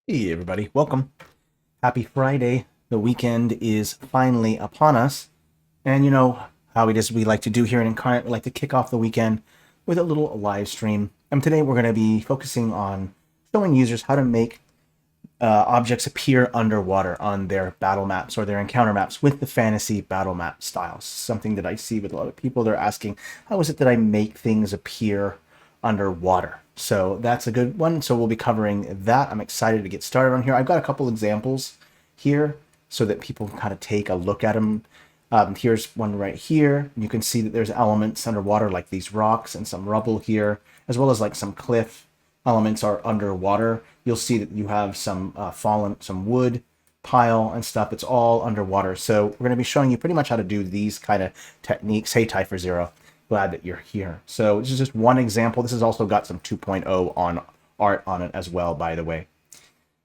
Hey everybody, welcome. Happy Friday. The weekend is finally upon us. And you know how it is we like to do here in Inkarnate, we like to kick off the weekend with a little live stream. And today we're going to be focusing on showing users how to make objects appear underwater on their battle maps or their encounter maps with the fantasy battle map styles. Something that I see with a lot of people. They're asking, how is it that I make things appear underwater? So that's a good one. So we'll be covering that. I'm excited to get started on here. I've got a couple examples here so that people can kind of take a look at them. Here's one right here. You can see that there's elements underwater like these rocks and some rubble here, as well as like some cliff elements are underwater. You'll see that you have some some wood pile and stuff. It's all underwater. So we're going to be showing you pretty much how to do these kind of techniques. Hey, Typher Zero, glad that you're here. So this is just one example. This has also got some 2.0 on art on it as well, by the way.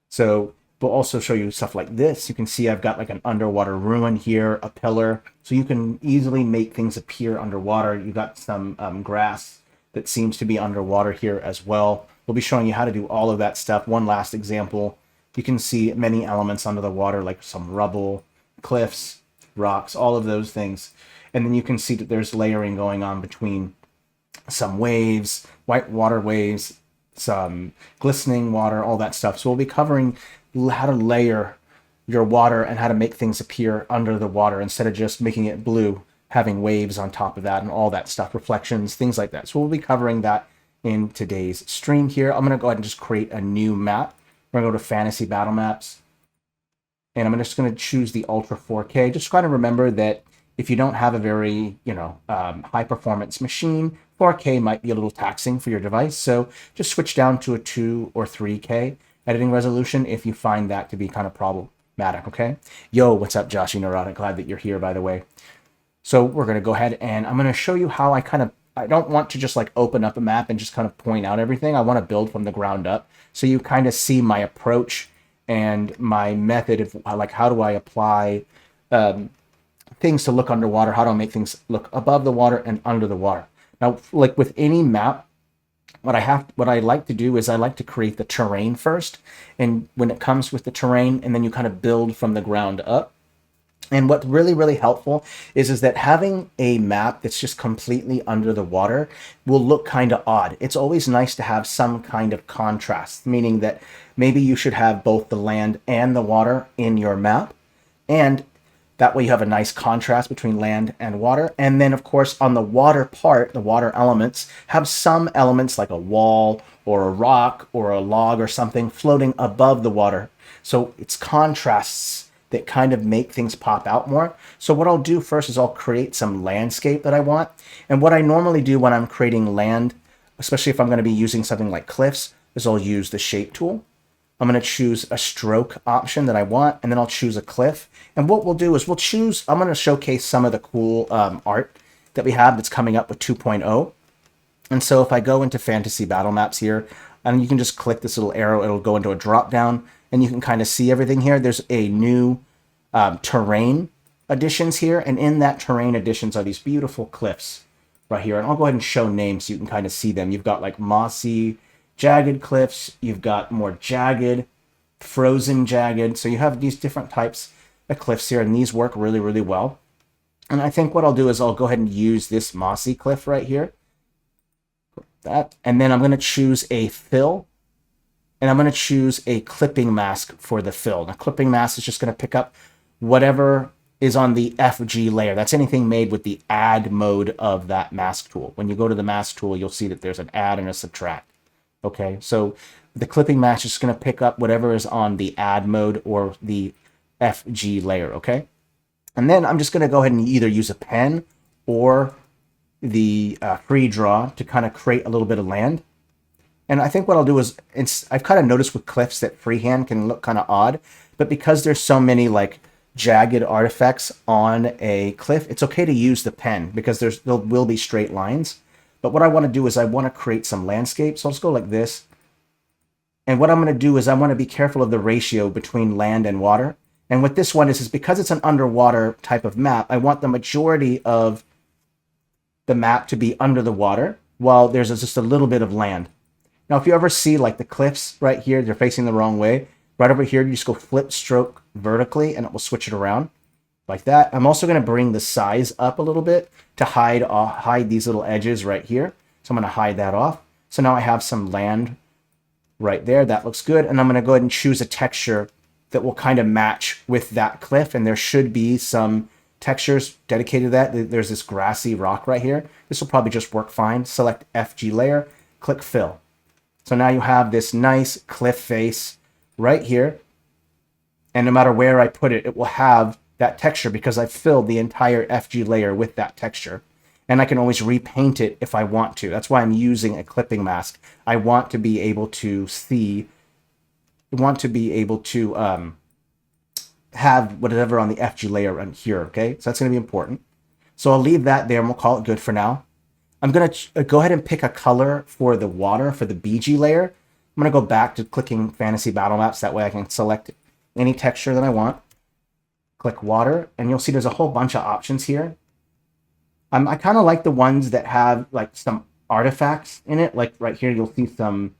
So we'll also show you stuff like this. You can see I've got like an underwater ruin here, a pillar. So you can easily make things appear underwater. You've got some grass that seems to be underwater here as well. We'll be showing you how to do all of that stuff. One last example. You can see many elements under the water, like some rubble, cliffs, rocks, all of those things. And then you can see that there's layering going on between some waves, white water waves, some glistening water, all that stuff. So we'll be covering how to layer your water and how to make things appear under the water instead of just making it blue, having waves on top of that and all that stuff, reflections, things like that. So we'll be covering that in today's stream here. I'm going to go ahead and just create a new map. We're going to go to Fantasy Battlemaps. And I'm just going to choose the Ultra 4K. Just try to remember that if you don't have a very, high performance machine, 4K might be a little taxing for your device. So just switch down to a 2 or 3K editing resolution if you find that to be kind of problematic, okay? Yo, what's up, Joshy Neurotic? Glad that you're here, by the way. So we're going to go ahead and I'm going to show you how I don't want to just like open up a map and just kind of point out everything. I want to build from the ground up. So you kind of see my approach and my method of like, how do I apply things to look underwater? How do I make things look above the water and under the water? Now, like with any map, what I like to do is I like to create the terrain first. And when it comes with the terrain, and then you kind of build from the ground up. And what's really, really helpful is that having a map that's just completely under the water will look kind of odd. It's always nice to have some kind of contrast, meaning that maybe you should have both the land and the water in your map. And that way you have a nice contrast between land and water. And then, of course, on the water part, the water elements have some elements like a wall or a rock or a log or something floating above the water. So it's contrasts that kind of make things pop out more. So what I'll do first is I'll create some landscape that I want. And what I normally do when I'm creating land, especially if I'm going to be using something like cliffs, is I'll use the shape tool. I'm going to choose a stroke option that I want, and then I'll choose a cliff. And what we'll do is I'm going to showcase some of the cool art that we have that's coming up with 2.0. And so if I go into Fantasy Battlemaps here, and you can just click this little arrow, it'll go into a drop down, and you can kind of see everything here. There's a new terrain additions here, and in that terrain additions are these beautiful cliffs right here. And I'll go ahead and show names so you can kind of see them. You've got like mossy, jagged cliffs. You've got more jagged, frozen jagged. So you have these different types of cliffs here, and these work really, really well. And I think what I'll do is I'll go ahead and use this mossy cliff right here. That, and then I'm going to choose a fill, and I'm going to choose a clipping mask for the fill. Now, clipping mask is just going to pick up whatever is on the FG layer. That's anything made with the add mode of that mask tool. When you go to the mask tool, you'll see that there's an add and a subtract. Okay, so the clipping mask is going to pick up whatever is on the add mode or the FG layer, okay? And then I'm just going to go ahead and either use a pen or the free draw to kind of create a little bit of land. And I think what I'll do is, I've kind of noticed with cliffs that freehand can look kind of odd, but because there's so many like jagged artifacts on a cliff, it's okay to use the pen because there will be straight lines. But what I want to do is I want to create some landscape. So I'll just go like this. And what I'm going to do is I want to be careful of the ratio between land and water. And what this one is because it's an underwater type of map, I want the majority of the map to be under the water while there's just a little bit of land. Now, if you ever see like the cliffs right here, they're facing the wrong way. Right over here, you just go flip stroke vertically and it will switch it around like that. I'm also going to bring the size up a little bit to hide these little edges right here. So I'm going to hide that off. So now I have some land right there. That looks good. And I'm going to go ahead and choose a texture that will kind of match with that cliff. And there should be some textures dedicated to that. There's this grassy rock right here. This will probably just work fine. Select FG layer, click fill. So now you have this nice cliff face right here. And no matter where I put it, it will have that texture because I've filled the entire FG layer with that texture. And I can always repaint it if I want to. That's why I'm using a clipping mask. I want to be able to see, have whatever on the FG layer on here, okay? So that's going to be important. So I'll leave that there and we'll call it good for now. I'm going to go ahead and pick a color for the water, for the BG layer. I'm going to go back to clicking Fantasy Battlemaps. That way I can select any texture that I want. Click water, and you'll see there's a whole bunch of options here. I kind of like the ones that have like some artifacts in it. Like right here, you'll see some,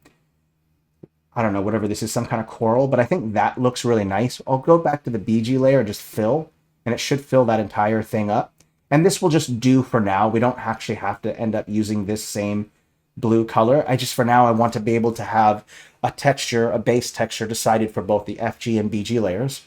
I don't know, whatever this is, some kind of coral, but I think that looks really nice. I'll go back to the BG layer and just fill, and it should fill that entire thing up. And this will just do for now. We don't actually have to end up using this same blue color. For now, I want to be able to have a texture, a base texture decided for both the FG and BG layers.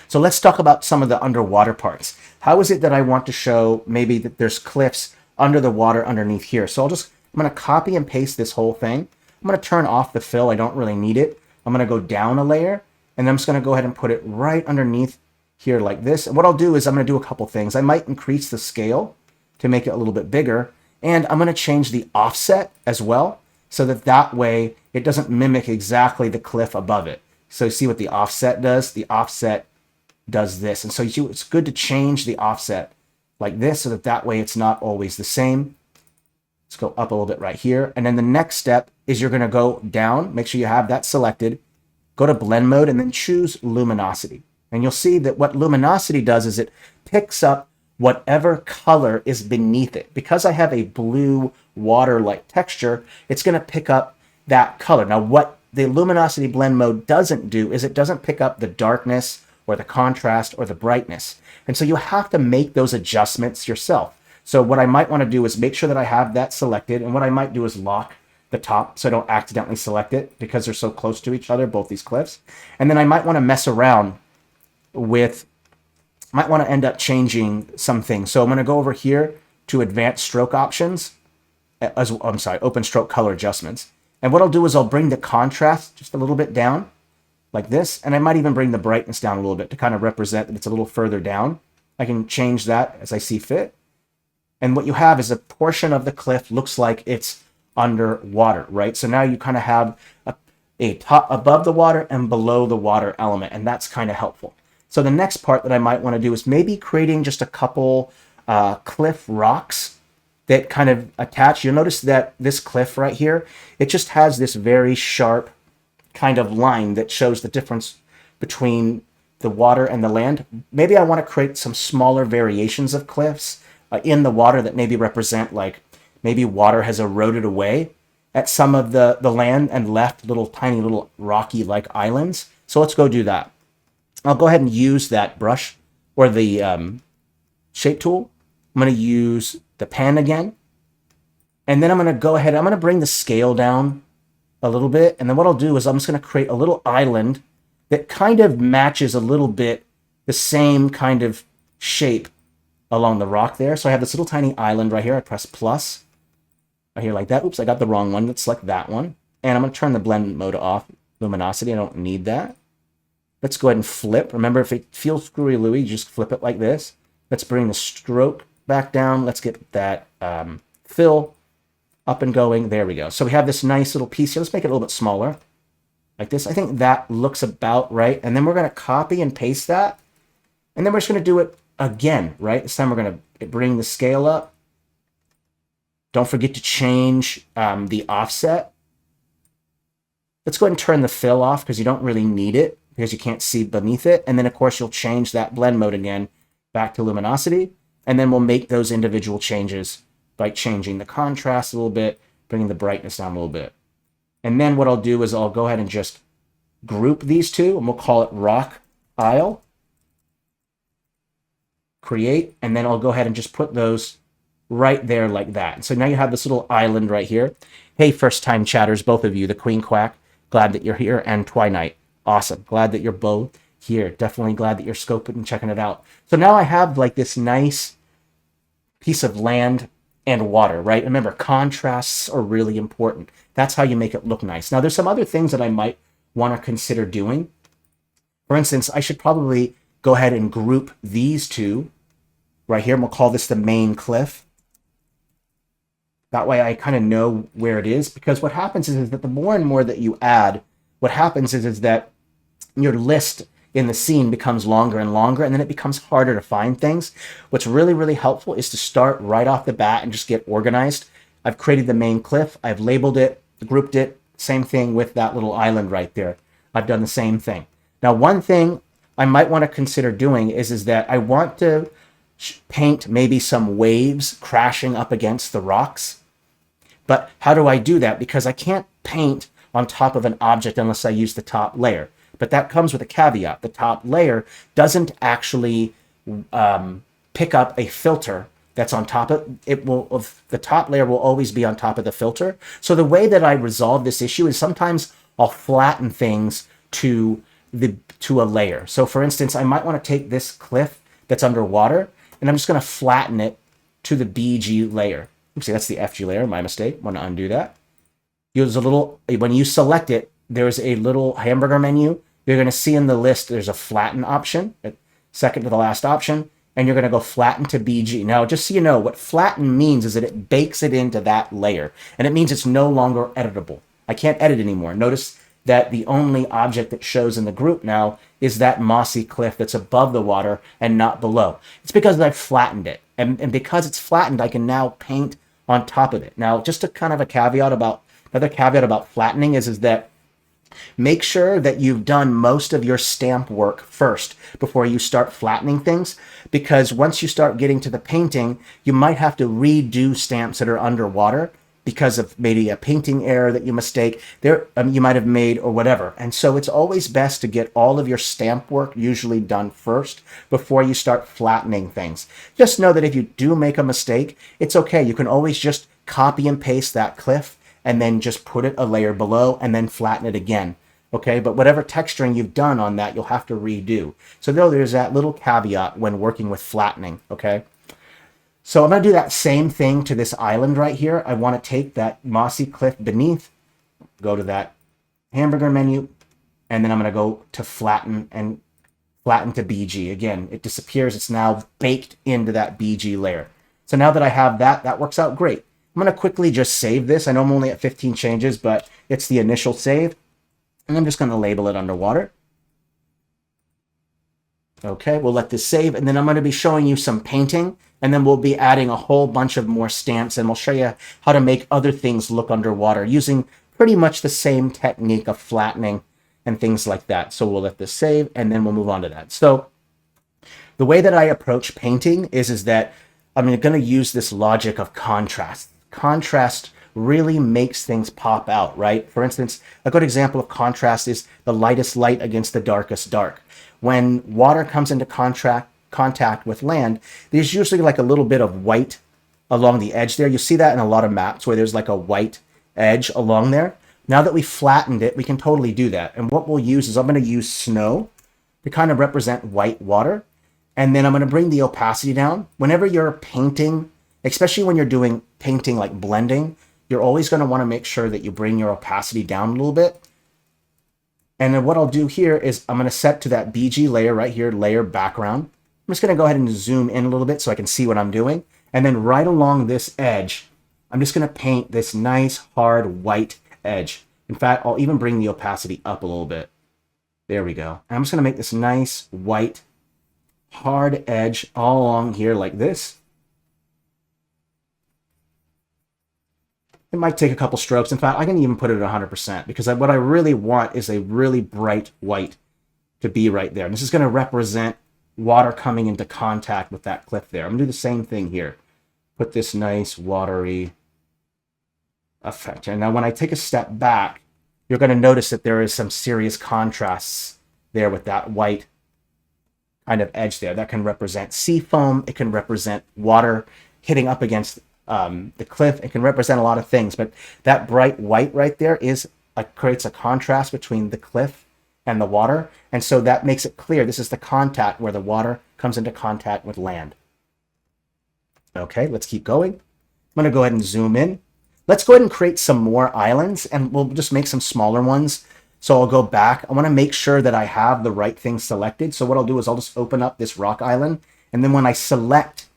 So let's talk about some of the underwater parts. How is it that I want to show maybe that there's cliffs under the water underneath here? So I'm going to copy and paste this whole thing. I'm going to turn off the fill. I don't really need it. I'm going to go down a layer, and then I'm just going to go ahead and put it right underneath here like this. And what I'll do is I'm going to do a couple things. I might increase the scale to make it a little bit bigger, and I'm going to change the offset as well so that way it doesn't mimic exactly the cliff above it. So you see what the offset does? The offset does this. And so you see it's good to change the offset like this so that way it's not always the same. Let's go up a little bit right here. And then the next step is you're going to go down. Make sure you have that selected. Go to blend mode and then choose luminosity. And you'll see that what luminosity does is it picks up whatever color is beneath it. Because I have a blue water-like texture, it's going to pick up that color. Now, what the luminosity blend mode doesn't do is it doesn't pick up the darkness or the contrast or the brightness. And so you have to make those adjustments yourself. So what I might want to do is make sure that I have that selected. And what I might do is lock the top so I don't accidentally select it because they're so close to each other, both these cliffs. And then I might want to mess around might want to end up changing some things. So I'm going to go over here to advanced stroke options. Open stroke color adjustments. And what I'll do is I'll bring the contrast just a little bit down like this. And I might even bring the brightness down a little bit to kind of represent that it's a little further down. I can change that as I see fit. And what you have is a portion of the cliff looks like it's underwater, right? So now you kind of have a top above the water and below the water element, and that's kind of helpful. So the next part that I might want to do is maybe creating just a couple cliff rocks that kind of attach. You'll notice that this cliff right here, it just has this very sharp kind of line that shows the difference between the water and the land. Maybe I want to create some smaller variations of cliffs in the water that maybe represent like maybe water has eroded away at some of the land and left tiny little rocky like islands. So let's go do that. I'll go ahead and use that brush or the shape tool. I'm going to use the pen again. And then I'm going to go ahead, I'm going to bring the scale down a little bit. And then what I'll do is I'm just going to create a little island that kind of matches a little bit the same kind of shape along the rock there. So I have this little tiny island right here. I press plus right here like that. Oops, I got the wrong one. Let's select that one. And I'm going to turn the blend mode off. Luminosity, I don't need that. Let's go ahead and flip. Remember, if it feels screwy-looey, you just flip it like this. Let's bring the stroke back down. Let's get that fill up and going. There we go. So we have this nice little piece here. Let's make it a little bit smaller like this. I think that looks about right. And then we're going to copy and paste that. And then we're just going to do it again, right? This time we're going to bring the scale up. Don't forget to change the offset. Let's go ahead and turn the fill off because you don't really need it because you can't see beneath it. And then, of course, you'll change that blend mode again back to luminosity. And then we'll make those individual changes by changing the contrast a little bit, bringing the brightness down a little bit. And then what I'll do is I'll go ahead and just group these two, and we'll call it rock isle. Create, and then I'll go ahead and just put those right there like that. So now you have this little island right here. Hey, first time chatters, both of you, the Queen Quack, glad that you're here, and Twilight, awesome, glad that you're both here. Definitely glad that you're scoping and checking it out. So now I have like this nice piece of land and water, right? Remember, contrasts are really important. That's how you make it look nice. Now, there's some other things that I might want to consider doing. For instance, I should probably go ahead and group these two right here, and we'll call this the main cliff. That way I kind of know where it is, because what happens is that the more and more that you add, what happens is that your list in the scene becomes longer and longer, and then it becomes harder to find things. What's really, really helpful is to start right off the bat and just get organized. I've created the main cliff. I've labeled it, grouped it. Same thing with that little island right there. I've done the same thing. Now, one thing I might want to consider doing is that I want to paint maybe some waves crashing up against the rocks. But how do I do that? Because I can't paint on top of an object unless I use the top layer. But that comes with a caveat. The top layer doesn't actually pick up a filter that's on top of it. The top layer will always be on top of the filter. So the way that I resolve this issue is sometimes I'll flatten things to a layer. So for instance, I might want to take this cliff that's underwater, and I'm just going to flatten it to the BG layer. Oopsie, that's the FG layer, my mistake. Want to undo that. Use a little, when you select it, there's a little hamburger menu. You're going to see in the list, there's a flatten option, second to the last option, and you're going to go flatten to BG. Now, just so you know, what flatten means is that it bakes it into that layer, and it means it's no longer editable. I can't edit anymore. Notice that the only object that shows in the group now is that mossy cliff that's above the water and not below. It's because I've flattened it. And because it's flattened, I can now paint on top of it. Now, just a kind of another caveat about flattening is that make sure that you've done most of your stamp work first before you start flattening things, because once you start getting to the painting, you might have to redo stamps that are underwater because of maybe a painting error that you you might have made or whatever. And so it's always best to get all of your stamp work usually done first before you start flattening things. Just know that if you do make a mistake, it's okay. You can always just copy and paste that cliff and then just put it a layer below and then flatten it again. Okay, but whatever texturing you've done on that, you'll have to redo. So there's that little caveat when working with flattening, okay? So I'm going to do that same thing to this island right here. I want to take that mossy cliff beneath, go to that hamburger menu, and then I'm going to go to flatten and flatten to BG. Again, it disappears. It's now baked into that BG layer. So now that I have that, that works out great. I'm going to quickly just save this. I know I'm only at 15 changes, but it's the initial save. And I'm just going to label it underwater. Okay, we'll let this save, and then I'm going to be showing you some painting, and then we'll be adding a whole bunch of more stamps, and we'll show you how to make other things look underwater using pretty much the same technique of flattening and things like that. So we'll let this save, and then we'll move on to that. So the way that I approach painting is that I'm going to use this logic of contrast. Contrast really makes things pop out, right? For instance, a good example of contrast is the lightest light against the darkest dark. When water comes into contact with land, there's usually like a little bit of white along the edge there. You see that in a lot of maps where there's like a white edge along there. Now that we flattened it, we can totally do that. And what we'll use is I'm going to use snow to kind of represent white water. And then I'm going to bring the opacity down. Whenever you're painting, especially when you're doing painting like blending, you're always going to want to make sure that you bring your opacity down a little bit. And then what I'll do here is I'm going to set to that BG layer right here, layer background. I'm just going to go ahead and zoom in a little bit so I can see what I'm doing. And then right along this edge, I'm just going to paint this nice hard white edge. In fact, I'll even bring the opacity up a little bit. There we go. And I'm just going to make this nice white hard edge all along here like this. It might take a couple strokes. In fact, I can even put it at 100% because what I really want is a really bright white to be right there. And this is going to represent water coming into contact with that cliff there. I'm going to do the same thing here. Put this nice watery effect. And now when I take a step back, you're going to notice that there is some serious contrasts there with that white kind of edge there. That can represent sea foam. It can represent water hitting up against the cliff. It can represent a lot of things, but that bright white right there creates a contrast between the cliff and the water. And so that makes it clear this is the contact where the water comes into contact with land. Okay, let's keep going. I'm going to go ahead and zoom in. Let's go ahead and create some more islands, and we'll just make some smaller ones. So I'll go back. I want to make sure that I have the right thing selected. So what I'll do is I'll just open up this rock island, and then when I select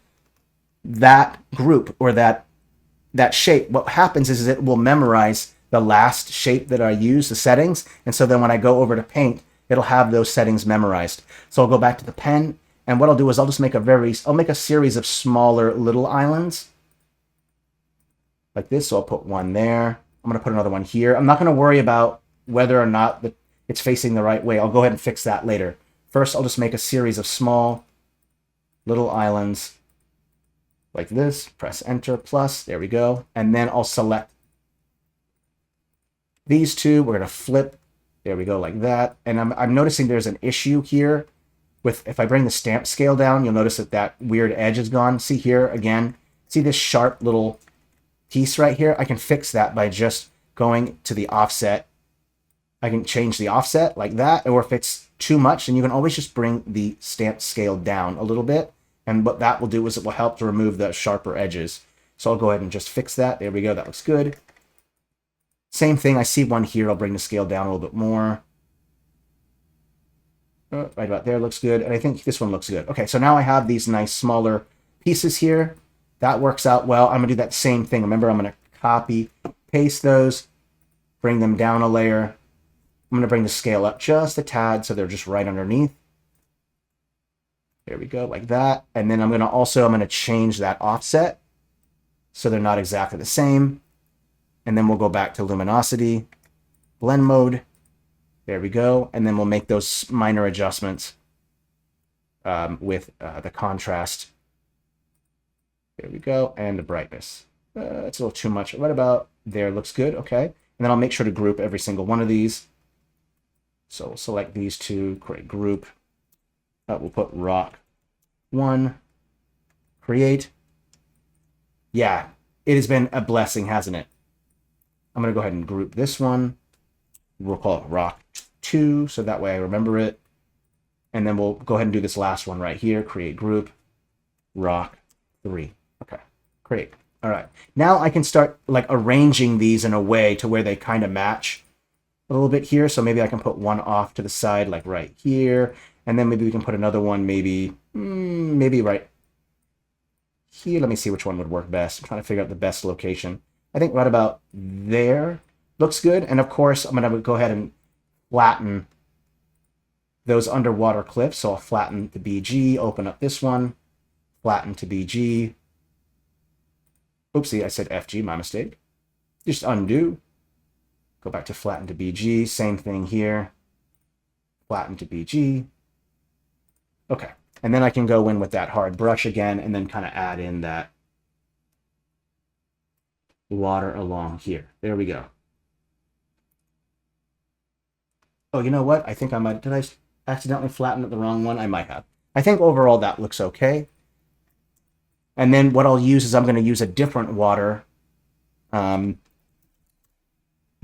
that group or that shape, what happens is it will memorize the last shape that I use, the settings, and so then when I go over to paint, it'll have those settings memorized. So I'll go back to the pen, and what I'll do is I'll just make a series of smaller little islands like this. So I'll put one there. I'm going to put another one here. I'm not going to worry about whether or not it's facing the right way. I'll go ahead and fix that later. First, I'll just make a series of small little islands like this. Press Enter plus. There we go. And then I'll select these two. We're going to flip. There we go, like that. And I'm noticing there's an issue here with, if I bring the stamp scale down, you'll notice that weird edge is gone. See here again? See this sharp little piece right here? I can fix that by just going to the offset. I can change the offset like that, or if it's too much, then you can always just bring the stamp scale down a little bit. And what that will do is it will help to remove the sharper edges. So I'll go ahead and just fix that. There we go. That looks good. Same thing. I see one here. I'll bring the scale down a little bit more. Oh, right about there looks good. And I think this one looks good. Okay, so now I have these nice smaller pieces here. That works out well. I'm going to do that same thing. Remember, I'm going to copy, paste those, bring them down a layer. I'm going to bring the scale up just a tad so they're just right underneath. There we go, like that. And then I'm going to change that offset so they're not exactly the same. And then we'll go back to luminosity, blend mode. There we go. And then we'll make those minor adjustments with the contrast. There we go. And the brightness. It's a little too much. What about there? Looks good. Okay. And then I'll make sure to group every single one of these. So we'll select these two, create group. We'll put rock 1, create. Yeah, it has been a blessing, hasn't it? I'm going to go ahead and group this one. We'll call it rock 2, so that way I remember it. And then we'll go ahead and do this last one right here, create group, rock 3. Okay, great. All right. Now I can start like arranging these in a way to where they kind of match a little bit here. So maybe I can put one off to the side, like right here. And then maybe we can put another one, maybe right here. Let me see which one would work best. I'm trying to figure out the best location. I think right about there looks good. And of course, I'm going to go ahead and flatten those underwater cliffs. So I'll flatten the BG, open up this one, flatten to BG. Oopsie, I said FG, my mistake. Just undo. Go back to flatten to BG. Same thing here. Flatten to BG. Okay. And then I can go in with that hard brush again and then kind of add in that water along here. There we go. Oh, you know what? I think I might... Did I accidentally flatten it the wrong one? I might have. I think overall that looks okay. And then what I'll use is I'm going to use a different water. You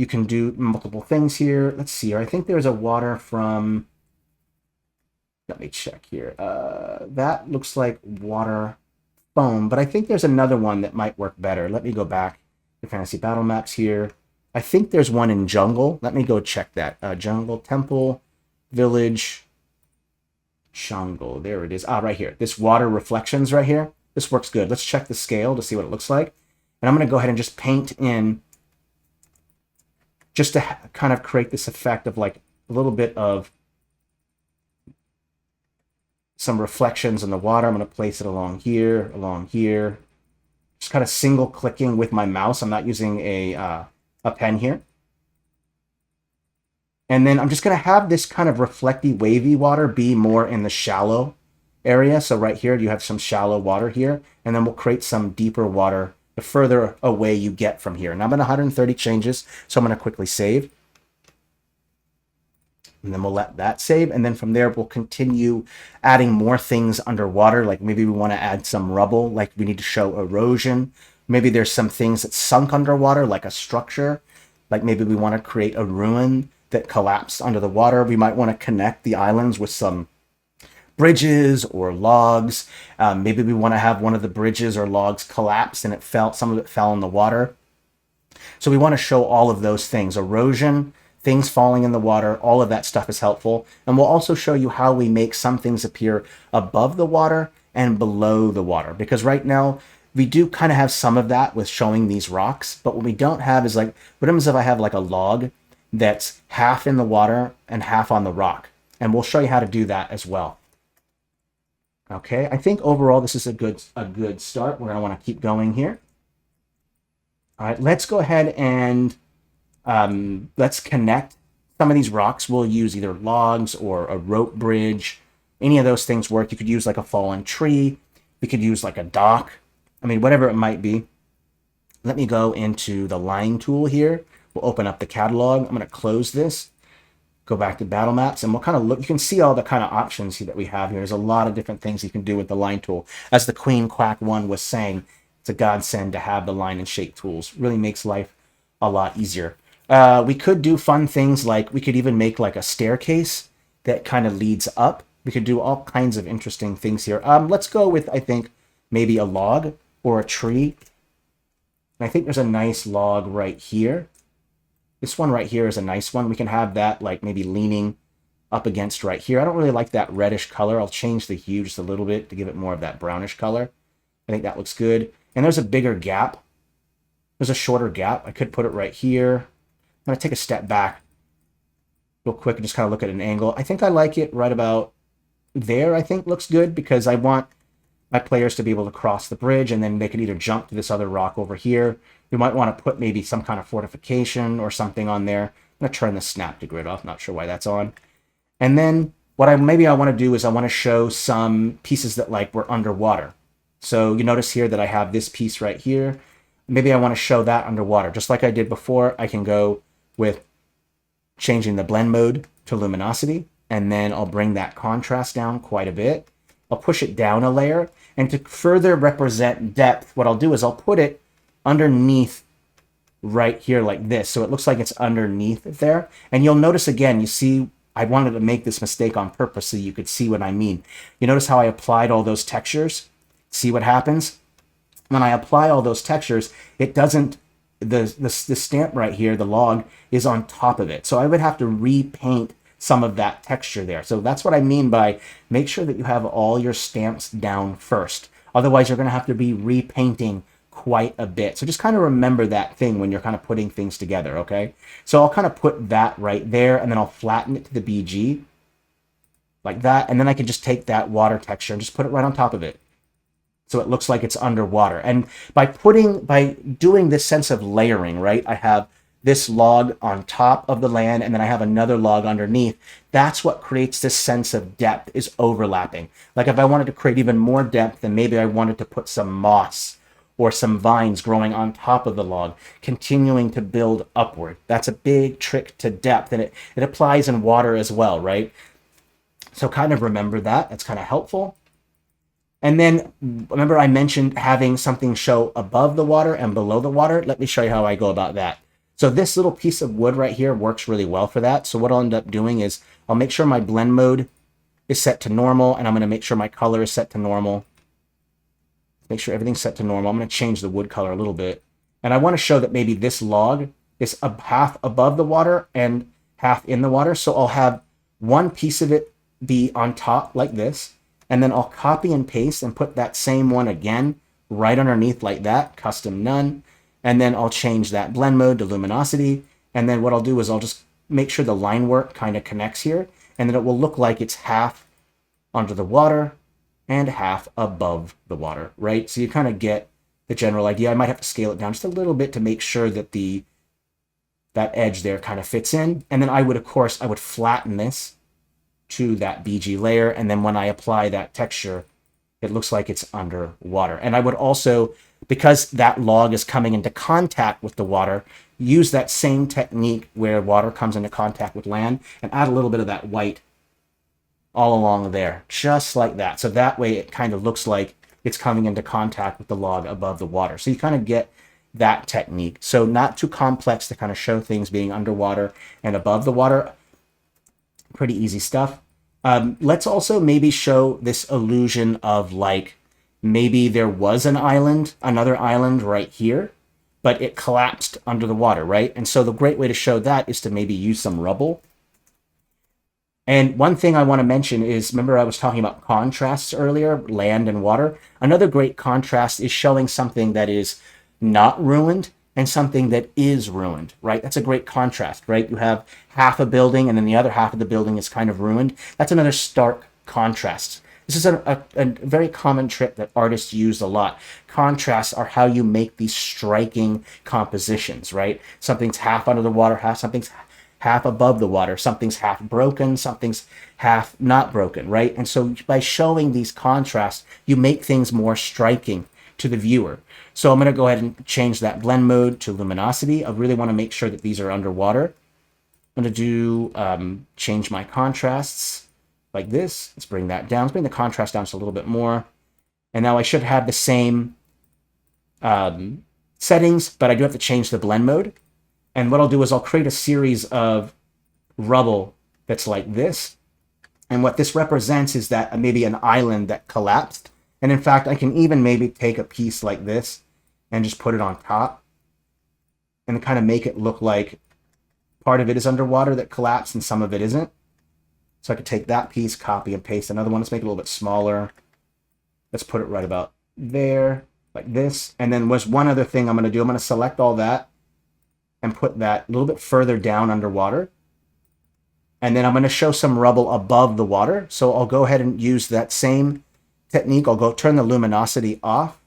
can do multiple things here. Let's see here. I think there's a water from... Let me check here. That looks like water foam, but I think there's another one that might work better. Let me go back to Fantasy Battlemaps here. I think there's one in jungle. Let me go check that. Jungle, temple, village, jungle. There it is. Ah, right here. This water reflections right here. This works good. Let's check the scale to see what it looks like. And I'm going to go ahead and just paint in just to kind of create this effect of like a little bit of some reflections in the water. I'm going to place it along here, just kind of single clicking with my mouse. I'm not using a pen here. And then I'm just going to have this kind of reflecty, wavy water be more in the shallow area. So right here, you have some shallow water here, and then we'll create some deeper water the further away you get from here. And I'm at 130 changes, so I'm going to quickly save. And then we'll let that save. And then from there, we'll continue adding more things underwater. Like maybe we want to add some rubble, like we need to show erosion. Maybe there's some things that sunk underwater, like a structure. Like maybe we want to create a ruin that collapsed under the water. We might want to connect the islands with some bridges or logs. Maybe we want to have one of the bridges or logs collapse and some of it fell in the water. So we want to show all of those things. Erosion, things falling in the water, all of that stuff is helpful. And we'll also show you how we make some things appear above the water and below the water. Because right now, we do kind of have some of that with showing these rocks. But what we don't have is like, what happens if I have like a log that's half in the water and half on the rock? And we'll show you how to do that as well. Okay, I think overall this is a good start. We're going to want to keep going here. All right, let's go ahead and let's connect some of these rocks. We'll use either logs or a rope bridge. Any of those things work. You could use like a fallen tree. We could use like a dock. I mean, whatever it might be. Let me go into the line tool here. We'll open up the catalog. I'm going to close this. Go back to battle maps, and we'll kind of look. You can see all the kind of options that we have here. There's a lot of different things you can do with the line tool. As the Queen Quack 1 was saying, it's a godsend to have the line and shape tools. Really makes life a lot easier. We could do fun things like we could even make like a staircase that kind of leads up. We could do all kinds of interesting things here. Let's go with, I think, maybe a log or a tree. And I think there's a nice log right here. This one right here is a nice one. We can have that like maybe leaning up against right here. I don't really like that reddish color. I'll change the hue just a little bit to give it more of that brownish color. I think that looks good. And there's a bigger gap. There's a shorter gap. I could put it right here. I'm going to take a step back real quick and just kind of look at an angle. I think I like it right about there. I think looks good because I want my players to be able to cross the bridge and then they could either jump to this other rock over here. We might want to put maybe some kind of fortification or something on there. I'm going to turn the snap to grid off. Not sure why that's on. And then what I want to do is I want to show some pieces that like were underwater. So you notice here that I have this piece right here. Maybe I want to show that underwater. Just like I did before, I can go with changing the blend mode to luminosity, and then I'll bring that contrast down quite a bit. I'll push it down a layer, and to further represent depth, what I'll do is I'll put it underneath right here like this. So it looks like it's underneath there. And you'll notice again, you see, I wanted to make this mistake on purpose so you could see what I mean. You notice how I applied all those textures? See what happens? When I apply all those textures, it doesn't, the stamp right here, the log, is on top of it. So I would have to repaint some of that texture there. So that's what I mean by make sure that you have all your stamps down first. Otherwise, you're going to have to be repainting quite a bit. So just kind of remember that thing when you're kind of putting things together, okay? So I'll kind of put that right there, and then I'll flatten it to the BG like that. And then I can just take that water texture and just put it right on top of it. So it looks like it's underwater. And by doing this sense of layering, right? I have this log on top of the land, and then I have another log underneath. That's what creates this sense of depth, is overlapping. Like if I wanted to create even more depth, then maybe I wanted to put some moss or some vines growing on top of the log, continuing to build upward. That's a big trick to depth, and it applies in water as well, right? So kind of remember that. That's kind of helpful. And then remember I mentioned having something show above the water and below the water. Let me show you how I go about that. So this little piece of wood right here works really well for that. So what I'll end up doing is I'll make sure my blend mode is set to normal, and I'm going to make sure my color is set to normal. Make sure everything's set to normal. I'm going to change the wood color a little bit. And I want to show that maybe this log is half above the water and half in the water. So I'll have one piece of it be on top like this. And then I'll copy and paste and put that same one again right underneath like that, custom none. And then I'll change that blend mode to luminosity. And then what I'll do is I'll just make sure the line work kind of connects here. And then it will look like it's half under the water and half above the water, right? So you kind of get the general idea. I might have to scale it down just a little bit to make sure that that edge there kind of fits in. And then I would flatten this to that BG layer. And then when I apply that texture, it looks like it's underwater. And I would also, because that log is coming into contact with the water, use that same technique where water comes into contact with land and add a little bit of that white all along there, just like that. So that way it kind of looks like it's coming into contact with the log above the water. So you kind of get that technique. So not too complex to kind of show things being underwater and above the water. Pretty easy stuff. Let's also maybe show this illusion of like, maybe there was an island, another island right here, but it collapsed under the water, right? And so the great way to show that is to maybe use some rubble. And one thing I want to mention is, remember I was talking about contrasts earlier, land and water. Another great contrast is showing something that is not ruined and something that is ruined, right? That's a great contrast, right? You have half a building and then the other half of the building is kind of ruined. That's another stark contrast. This is a very common trick that artists use a lot. Contrasts are how you make these striking compositions, right? Something's half under the water, something's half above the water, something's half broken, something's half not broken, right? And so by showing these contrasts, you make things more striking to the viewer. So I'm going to go ahead and change that blend mode to luminosity. I really want to make sure that these are underwater. I'm going to do change my contrasts like this. Let's bring that down. Let's bring the contrast down just a little bit more. And now I should have the same settings, but I do have to change the blend mode. And what I'll do is I'll create a series of rubble that's like this. And what this represents is that maybe an island that collapsed. And in fact, I can even maybe take a piece like this and just put it on top and kind of make it look like part of it is underwater that collapsed and some of it isn't. So I could take that piece, copy and paste another one. Let's make it a little bit smaller. Let's put it right about there, like this. And then there's one other thing I'm going to do. I'm going to select all that and put that a little bit further down underwater. And then I'm going to show some rubble above the water. So I'll go ahead and use that same technique. I'll go turn the luminosity off.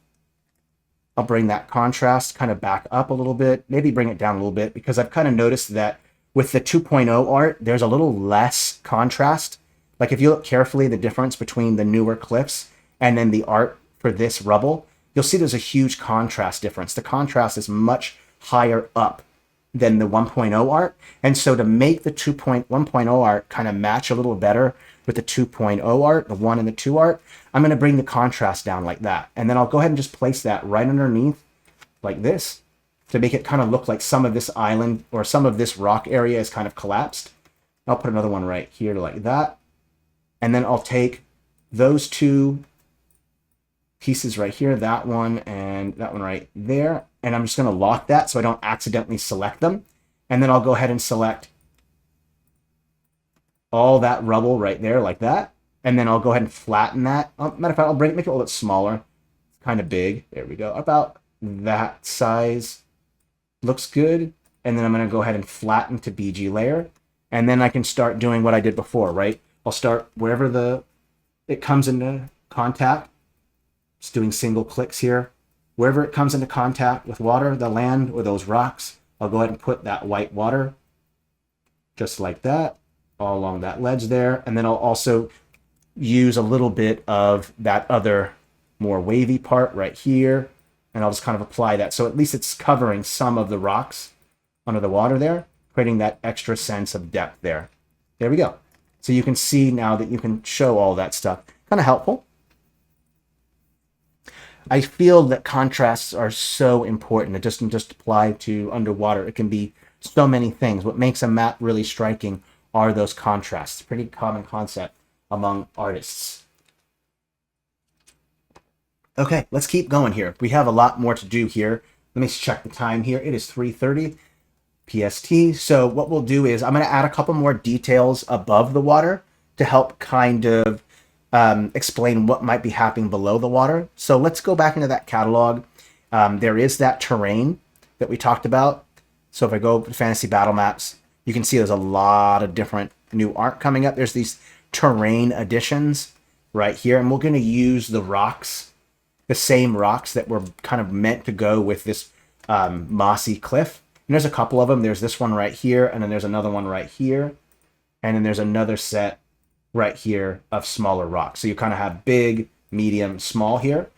I'll bring that contrast kind of back up a little bit, maybe bring it down a little bit, because I've kind of noticed that with the 2.0 art, there's a little less contrast. Like if you look carefully, the difference between the newer cliffs and then the art for this rubble, you'll see there's a huge contrast difference. The contrast is much higher up than the 1.0 art. And so to make the 1.0 art kind of match a little better with the 2.0 art, the 1 and the 2 art, I'm going to bring the contrast down like that. And then I'll go ahead and just place that right underneath like this to make it kind of look like some of this island or some of this rock area is kind of collapsed. I'll put another one right here like that. And then I'll take those two pieces right here, that one and that one right there. And I'm just going to lock that so I don't accidentally select them. And then I'll go ahead and select all that rubble right there like that. And then I'll go ahead and flatten that. Matter of fact, I'll make it a little bit smaller. It's kind of big. There we go. About that size. Looks good. And then I'm going to go ahead and flatten to BG layer. And then I can start doing what I did before, right? I'll start wherever it comes into contact. Just doing single clicks here. Wherever it comes into contact with water, the land or those rocks, I'll go ahead and put that white water just like that, all along that ledge there. And then I'll also use a little bit of that other more wavy part right here. And I'll just kind of apply that. So at least it's covering some of the rocks under the water there, creating that extra sense of depth there. There we go. So you can see now that you can show all that stuff. Kind of helpful. I feel that contrasts are so important. It doesn't just apply to underwater. It can be so many things. What makes a map really striking are those contrasts. Pretty common concept among artists. Okay, let's keep going here. We have a lot more to do here. Let me check the time here. It is 3:30 PST. So what we'll do is I'm going to add a couple more details above the water to help kind of explain what might be happening below the water. So let's go back into that catalog. There is that terrain that we talked about. So if I go to Fantasy Battlemaps, you can see there's a lot of different new art coming up. There's these terrain additions right here, and we're going to use the rocks, the same rocks that were kind of meant to go with this mossy cliff. And there's a couple of them. There's this one right here, and then there's another one right here, and then there's another set right here of smaller rocks. So you kind of have big, medium, small here.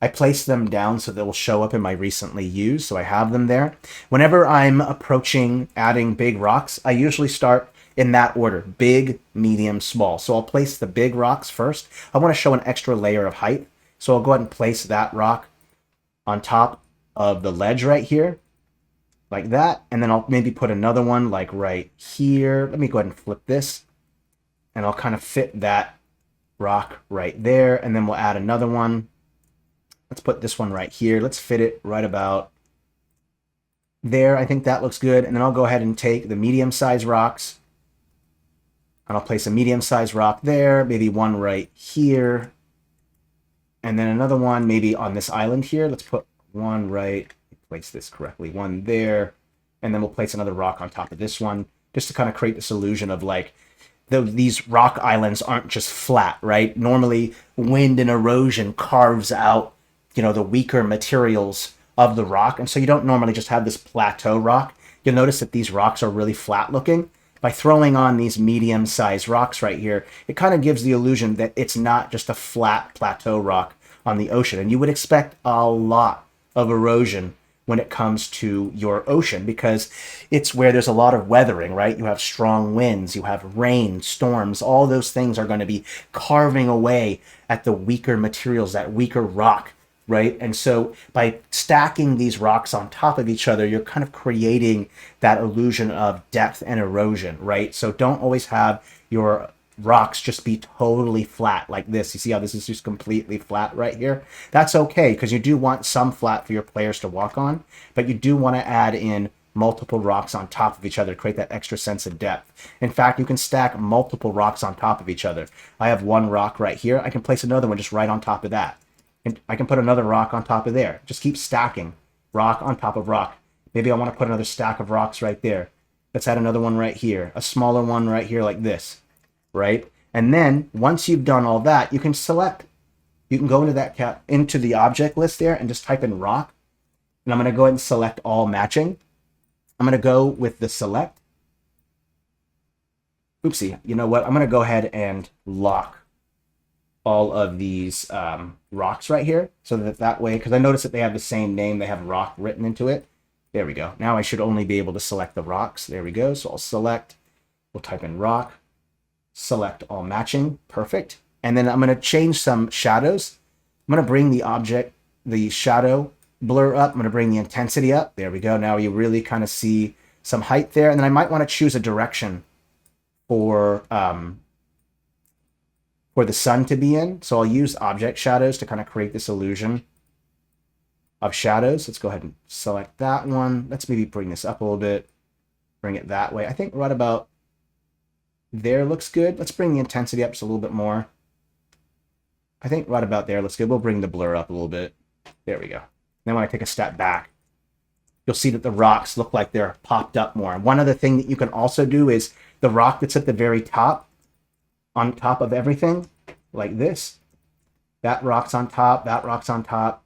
I place them down so they will show up in my recently used, so I have them there. Whenever I'm approaching adding big rocks, I usually start in that order: big, medium, small. So I'll place the big rocks first. I want to show an extra layer of height, so I'll go ahead and place that rock on top of the ledge right here, like that, and then I'll maybe put another one like right here. Let me go ahead and flip this, and I'll kind of fit that rock right there, and then we'll add another one. Let's put this one right here. Let's fit it right about there. I think that looks good. And then I'll go ahead and take the medium-sized rocks, and I'll place a medium-sized rock there, maybe one right here, and then another one maybe on this island here. Let's put one right, place this correctly, one there, and then we'll place another rock on top of this one, just to kind of create this illusion of like, these rock islands aren't just flat, right? Normally, wind and erosion carves out, you know, the weaker materials of the rock, and so you don't normally just have this plateau rock. You'll notice that these rocks are really flat looking. By throwing on these medium-sized rocks right here, it kind of gives the illusion that it's not just a flat plateau rock on the ocean. And you would expect a lot of erosion when it comes to your ocean, because it's where there's a lot of weathering, right? You have strong winds, you have rain, storms, all those things are going to be carving away at the weaker materials, that weaker rock, right? And so by stacking these rocks on top of each other, you're kind of creating that illusion of depth and erosion, right? So don't always have your rocks just be totally flat like this. You see how this is just completely flat right here? That's okay, because you do want some flat for your players to walk on, but you do want to add in multiple rocks on top of each other to create that extra sense of depth. In fact, you can stack multiple rocks on top of each other. I have one rock right here. I can place another one just right on top of that. And I can put another rock on top of there. Just keep stacking rock on top of rock. Maybe I want to put another stack of rocks right there. Let's add another one right here, a smaller one right here like this, right? And then once you've done all that, you can select, you can go into that into the object list there and just type in rock. And I'm going to go ahead and select all matching. I'm going to go with the select. Oopsie, you know what? I'm going to go ahead and lock all of these rocks right here, so that way, because I notice that they have the same name, they have rock written into it. There we go. Now I should only be able to select the rocks. There we go. So I'll select, we'll type in rock, select all matching, perfect. And then I'm going to change some shadows. I'm going to bring the object, the shadow blur up. I'm going to bring the intensity up. There we go. Now you really kind of see some height there. And then I might want to choose a direction for the sun to be in. So I'll use object shadows to kind of create this illusion of shadows. Let's go ahead and select that one. Let's maybe bring this up a little bit, bring it that way. I think right about there looks good. Let's bring the intensity up just a little bit more. I think right about there looks good. We'll bring the blur up a little bit. There we go. Then when I take a step back, you'll see that the rocks look like they're popped up more. And one other thing that you can also do is the rock that's at the very top, on top of everything, like this. That rock's on top, that rock's on top.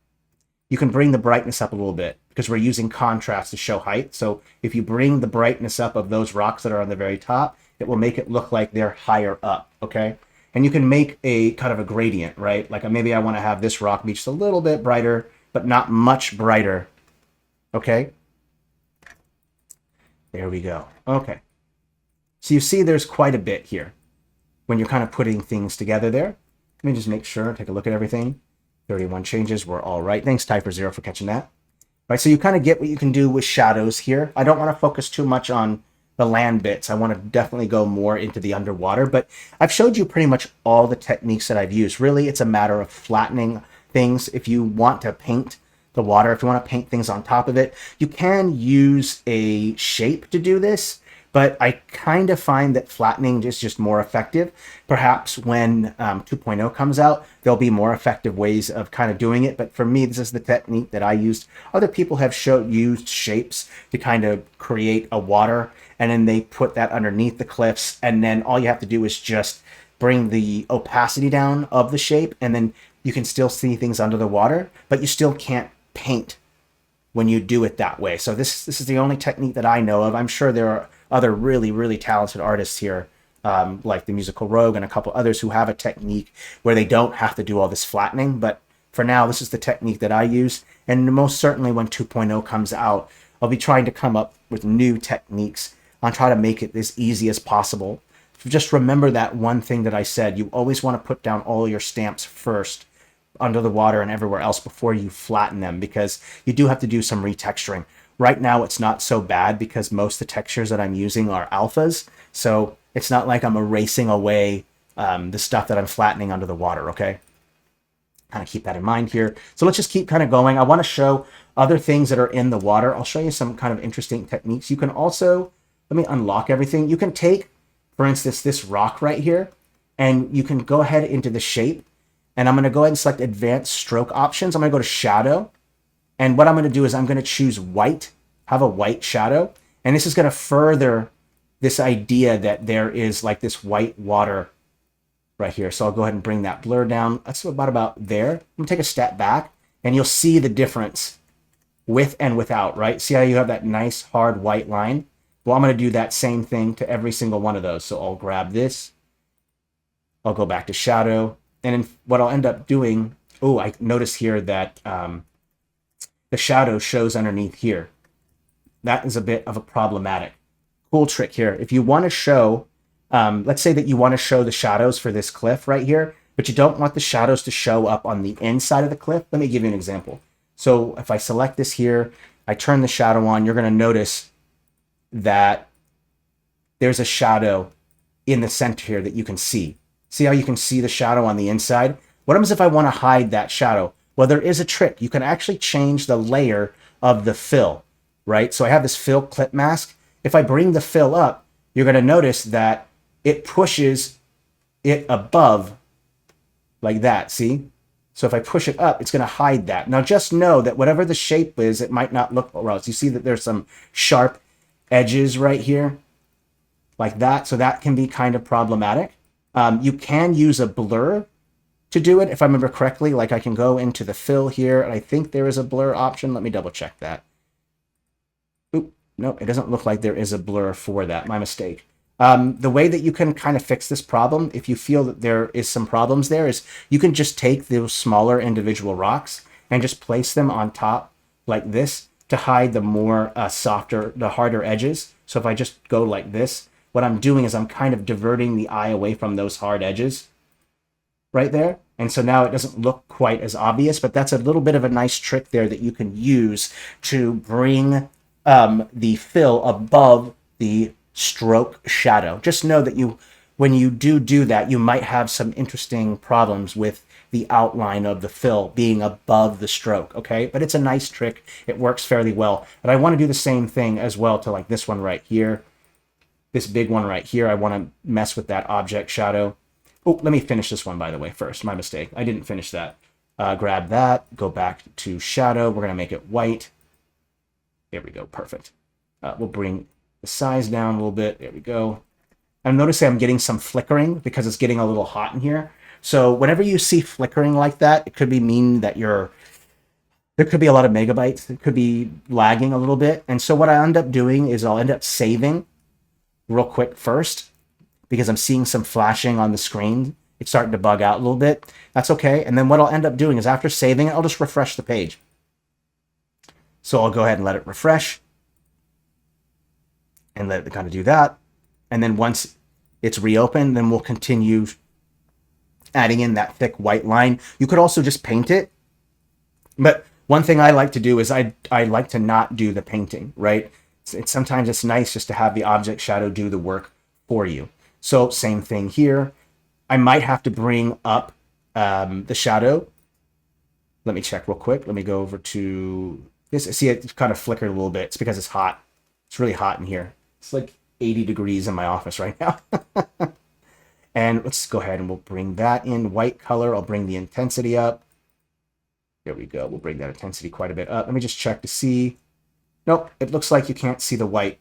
You can bring the brightness up a little bit because we're using contrast to show height. So if you bring the brightness up of those rocks that are on the very top, it will make it look like they're higher up, okay? And you can make a kind of a gradient, right? Like maybe I want to have this rock be just a little bit brighter, but not much brighter, okay? There we go. Okay. So you see there's quite a bit here when you're kind of putting things together there. Let me just make sure, take a look at everything. 31 changes, we're all right. Thanks, Typer0, for catching that. All right, so you kind of get what you can do with shadows here. I don't want to focus too much on the land bits. I want to definitely go more into the underwater, but I've showed you pretty much all the techniques that I've used. Really, it's a matter of flattening things. If you want to paint the water, if you want to paint things on top of it, you can use a shape to do this, but I kind of find that flattening is just more effective. Perhaps when 2.0 comes out, there'll be more effective ways of kind of doing it. But for me, this is the technique that I used. Other people have used shapes to kind of create a water, and then they put that underneath the cliffs. And then all you have to do is just bring the opacity down of the shape, and then you can still see things under the water, but you still can't paint when you do it that way. So this is the only technique that I know of. I'm sure there are other really, really talented artists here like the Musical Rogue and a couple others who have a technique where they don't have to do all this flattening. But for now, this is the technique that I use. And most certainly when 2.0 comes out, I'll be trying to come up with new techniques on try to make it as easy as possible. Just remember that one thing that I said. You always want to put down all your stamps first under the water and everywhere else before you flatten them, because you do have to do some retexturing. Right now, it's not so bad because most of the textures that I'm using are alphas. So it's not like I'm erasing away the stuff that I'm flattening under the water, okay? Kind of keep that in mind here. So let's just keep kind of going. I want to show other things that are in the water. I'll show you some kind of interesting techniques. You can also, let me unlock everything. You can take, for instance, this rock right here, and you can go ahead into the shape. And I'm going to go ahead and select Advanced Stroke Options. I'm going to go to Shadow. And what I'm going to do is I'm going to choose white, have a white shadow. And this is going to further this idea that there is like this white water right here. So I'll go ahead and bring that blur down. That's about there. I'm going to take a step back, and you'll see the difference with and without, right? See how you have that nice hard white line? Well, I'm going to do that same thing to every single one of those. So I'll grab this. I'll go back to shadow. And what I'll end up doing, oh, I notice here that the shadow shows underneath here. That is a bit of a problematic. Cool trick here. If you want to show, let's say that you want to show the shadows for this cliff right here, but you don't want the shadows to show up on the inside of the cliff. Let me give you an example. So if I select this here, I turn the shadow on, you're going to notice that there's a shadow in the center here that you can see. See how you can see the shadow on the inside? What happens if I want to hide that shadow? Well, there is a trick. You can actually change the layer of the fill, right? So I have this fill clip mask. If I bring the fill up, you're going to notice that it pushes it above like that, see? So if I push it up, it's going to hide that. Now just know that whatever the shape is, it might not look well. You see that there's some sharp edges right here, like that. So that can be kind of problematic. You can use a blur to do it, if I remember correctly. Like I can go into the fill here, and I think there is a blur option. Let me double check that. Oop, no, it doesn't look like there is a blur for that. My mistake. The way that you can kind of fix this problem, if you feel that there is some problems there, is you can just take those smaller individual rocks and just place them on top like this to hide the more softer, the harder edges. So if I just go like this, what I'm doing is I'm kind of diverting the eye away from those hard edges right there. And so now it doesn't look quite as obvious, but that's a little bit of a nice trick there that you can use to bring the fill above the stroke shadow. Just know that when you do that, you might have some interesting problems with the outline of the fill being above the stroke, okay? But it's a nice trick. It works fairly well. And I want to do the same thing as well to like this one right here. This big one right here, I want to mess with that object shadow. Oh, let me finish this one, by the way, first. My mistake. I didn't finish that. Grab that, go back to shadow. We're going to make it white. There we go. Perfect. We'll bring the size down a little bit. There we go. I'm noticing I'm getting some flickering because it's getting a little hot in here. So whenever you see flickering like that, it could be mean that there could be a lot of megabytes. It could be lagging a little bit. And so what I end up doing is I'll end up saving real quick first, because I'm seeing some flashing on the screen. It's starting to bug out a little bit. That's okay. And then what I'll end up doing is after saving it, I'll just refresh the page. So I'll go ahead and let it refresh and let it kind of do that. And then once it's reopened, then we'll continue adding in that thick white line. You could also just paint it. But one thing I like to do is I like to not do the painting, right? Sometimes it's nice just to have the object shadow do the work for you. So same thing here. I might have to bring up the shadow. Let me check real quick. Let me go over to this. See, it kind of flickered a little bit. It's because it's hot. It's really hot in here. It's like 80 degrees in my office right now. And let's go ahead and we'll bring that in white color. I'll bring the intensity up. There we go. We'll bring that intensity quite a bit up. Let me just check to see. Nope, it looks like you can't see the white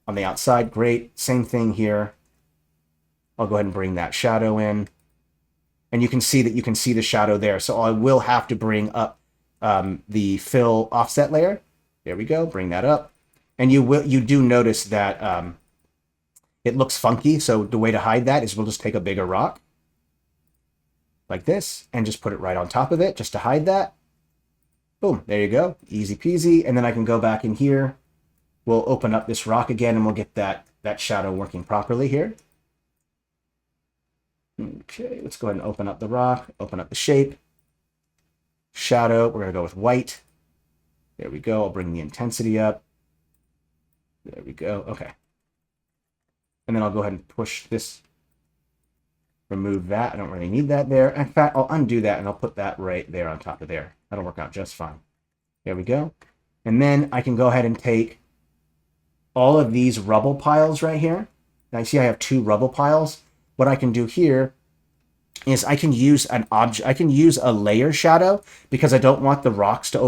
on the outside. Great. Same thing here. I'll go ahead and bring that shadow in. And you can see that you can see the shadow there. So I will have to bring up the fill offset layer. There we go. Bring that up. And you do notice that it looks funky. So the way to hide that is we'll just take a bigger rock like this and just put it right on top of it just to hide that. Boom, there you go. Easy peasy. And then I can go back in here. We'll open up this rock again and we'll get that shadow working properly here. Okay, let's go ahead and open up the rock, open up the shape. Shadow, we're going to go with white. There we go. I'll bring the intensity up. There we go. Okay. And then I'll go ahead and push this, remove that. I don't really need that there. In fact, I'll undo that and I'll put that right there on top of there. That'll work out just fine. There we go. And then I can go ahead and take all of these rubble piles right here. Now you see I have 2 rubble piles. What I can do here is I can use an object. I can use a layer shadow because I don't want the rocks to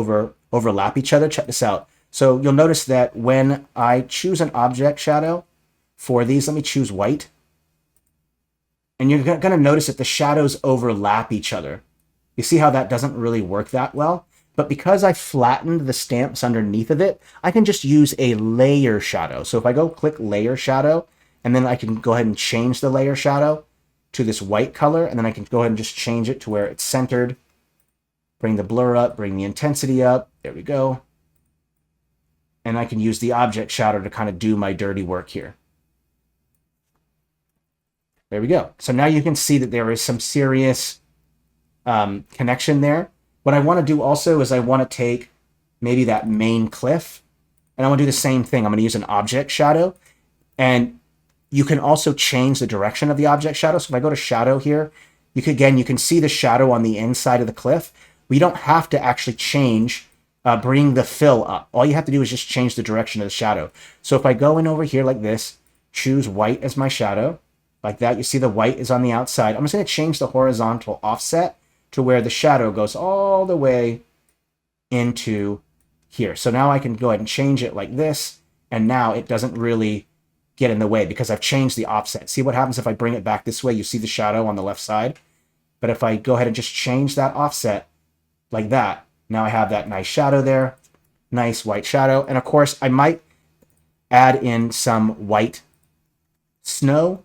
overlap each other. Check this out. So you'll notice that when I choose an object shadow for these, let me choose white. And you're going to notice that the shadows overlap each other. You see how that doesn't really work that well? But because I flattened the stamps underneath of it, I can just use a layer shadow. So if I go click layer shadow, and then I can go ahead and change the layer shadow to this white color, and then I can go ahead and just change it to where it's centered. Bring the blur up, bring the intensity up. There we go. And I can use the object shadow to kind of do my dirty work here. There we go. So now you can see that there is some serious connection there. What I want to do also is I want to take maybe that main cliff, and I want to do the same thing. I'm going to use an object shadow, and you can also change the direction of the object shadow. So if I go to shadow here, you can see the shadow on the inside of the cliff. We don't have to actually change, bring the fill up. All you have to do is just change the direction of the shadow. So if I go in over here like this, choose white as my shadow, like that, you see the white is on the outside. I'm just going to change the horizontal offset to where the shadow goes all the way into here. So now I can go ahead and change it like this, and now it doesn't really get in the way because I've changed the offset. See what happens if I bring it back this way? You see the shadow on the left side. But if I go ahead and just change that offset like that, now I have that nice shadow there, nice white shadow. And of course, I might add in some white snow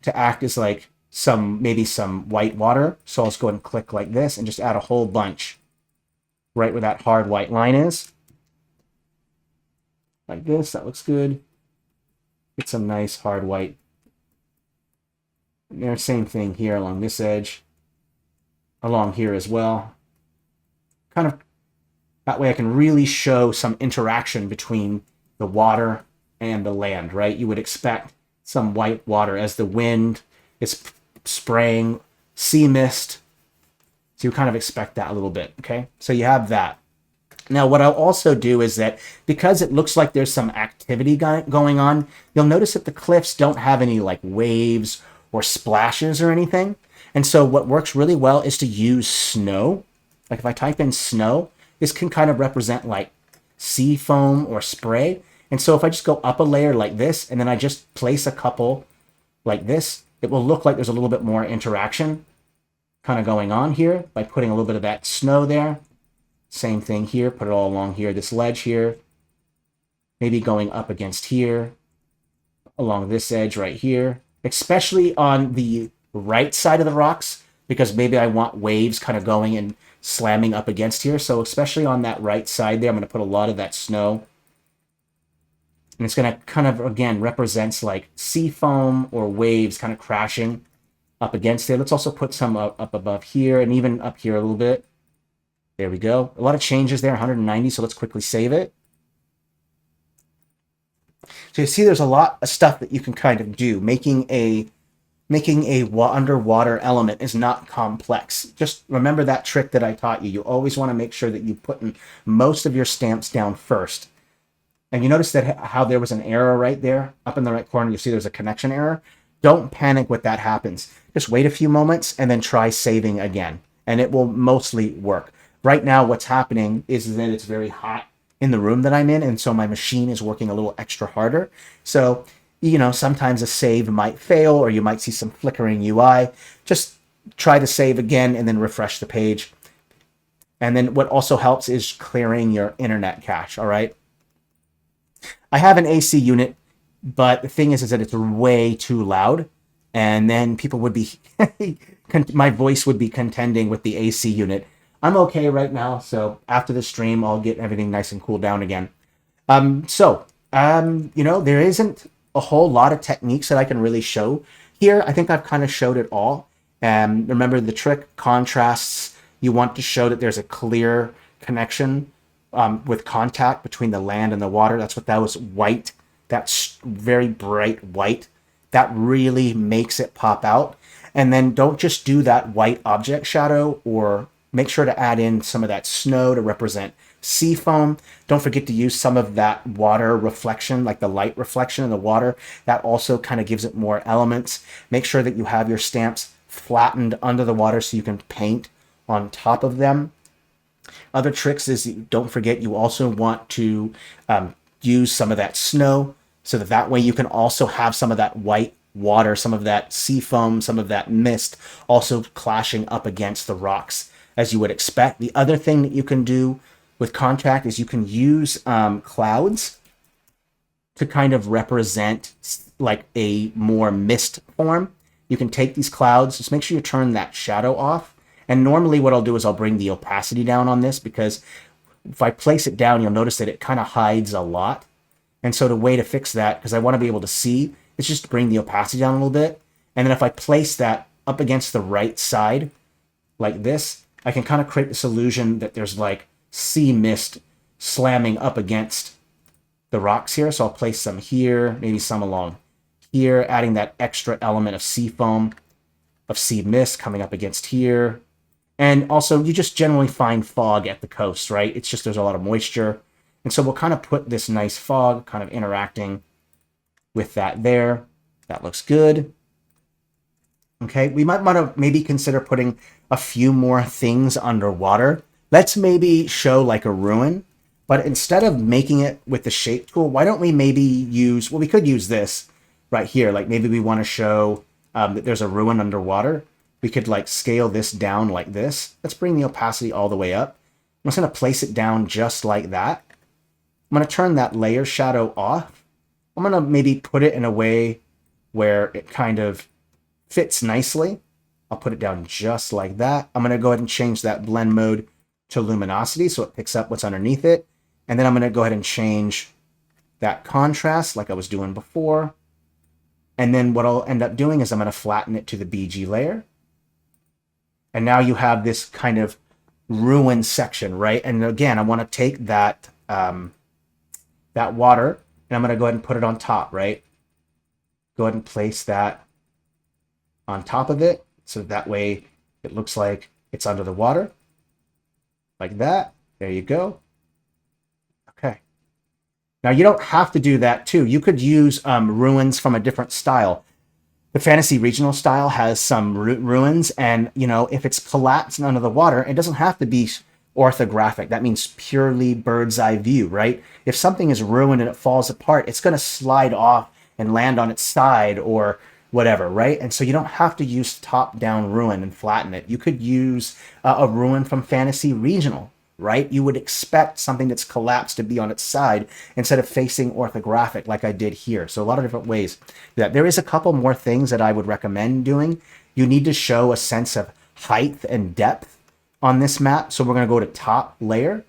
to act as like maybe some white water. So I'll just go ahead and click like this and just add a whole bunch right where that hard white line is. Like this, that looks good. Get some nice hard white. And there, same thing here along this edge. Along here as well. Kind of, that way I can really show some interaction between the water and the land, right? You would expect some white water as the wind is spraying sea mist. So you kind of expect that a little bit, okay? So you have that. Now, what I'll also do is that because it looks like there's some activity going on, you'll notice that the cliffs don't have any like waves or splashes or anything. And so what works really well is to use snow. Like if I type in snow, this can kind of represent like sea foam or spray. And so if I just go up a layer like this, and then I just place a couple like this, it will look like there's a little bit more interaction kind of going on here by putting a little bit of that snow there. Same thing here, put it all along here, this ledge here. Maybe going up against here, along this edge right here, especially on the right side of the rocks, because maybe I want waves kind of going and slamming up against here. So especially on that right side there, I'm going to put a lot of that snow. And it's going to kind of, again, represents like sea foam or waves kind of crashing up against it. Let's also put some up above here and even up here a little bit. There we go. A lot of changes there, 190, so let's quickly save it. So you see there's a lot of stuff that you can kind of do. Making a underwater element is not complex. Just remember that trick that I taught you. You always want to make sure that you put in most of your stamps down first. And you notice that how there was an error right there, up in the right corner, you see there's a connection error. Don't panic when that happens. Just wait a few moments and then try saving again, and it will mostly work. Right now, what's happening is that it's very hot in the room that I'm in, and so my machine is working a little extra harder. So, you know, sometimes a save might fail, or you might see some flickering UI. Just try to save again and then refresh the page. And then what also helps is clearing your internet cache, all right? I have an AC unit But the thing is that it's way too loud, and then people would be, my voice would be contending with the AC unit. I'm okay right now, so after the stream, I'll get everything nice and cooled down again. There isn't a whole lot of techniques that I can really show here. I think I've kind of showed it all. Remember the trick, contrasts. You want to show that there's a clear connection with contact between the land and the water. That's what that was white. That's very bright white. That really makes it pop out. And then don't just do that white object shadow, or make sure to add in some of that snow to represent sea foam. Don't forget to use some of that water reflection, like the light reflection in the water. That also kind of gives it more elements. Make sure that you have your stamps flattened under the water so you can paint on top of them. Other tricks is, don't forget, you also want to use some of that snow, so that way you can also have some of that white water, some of that sea foam, some of that mist also clashing up against the rocks, as you would expect. The other thing that you can do with contact is you can use clouds to kind of represent like a more mist form. You can take these clouds, just make sure you turn that shadow off. And normally what I'll do is I'll bring the opacity down on this, because if I place it down, you'll notice that it kind of hides a lot. And so the way to fix that, because I want to be able to see, is just bring the opacity down a little bit. And then if I place that up against the right side, like this, I can kind of create this illusion that there's like sea mist slamming up against the rocks here. So I'll place some here, maybe some along here, adding that extra element of sea foam, of sea mist coming up against here. And also, you just generally find fog at the coast, right? It's just there's a lot of moisture. And so we'll kind of put this nice fog kind of interacting with that there. That looks good. Okay, we might want to maybe consider putting a few more things underwater. Let's maybe show like a ruin, but instead of making it with the shape tool, why don't we maybe use, well, we could use this right here. Like maybe we want to show that there's a ruin underwater. We could like scale this down like this. Let's bring the opacity all the way up. I'm just going to place it down just like that. I'm going to turn that layer shadow off. I'm going to maybe put it in a way where it kind of fits nicely. I'll put it down just like that. I'm going to go ahead and change that blend mode to luminosity so it picks up what's underneath it. And then I'm going to go ahead and change that contrast like I was doing before. And then what I'll end up doing is I'm going to flatten it to the BG layer. And now you have this kind of ruin section, right? And again, I want to take that that water, and I'm going to go ahead and put it on top, right? Go ahead and place that on top of it, so that way it looks like it's under the water. Like that. There you go. Okay. Now, you don't have to do that, too. You could use ruins from a different style. The fantasy regional style has some ruins, and, you know, if it's collapsed and under the water, it doesn't have to be orthographic. That means purely bird's eye view, right? If something is ruined and it falls apart, it's going to slide off and land on its side or whatever, right? And so you don't have to use top-down ruin and flatten it. You could use a ruin from fantasy regional, right? You would expect something that's collapsed to be on its side instead of facing orthographic like I did here. So a lot of different ways. There is a couple more things that I would recommend doing. You need to show a sense of height and depth on this map. So we're going to go to top layer.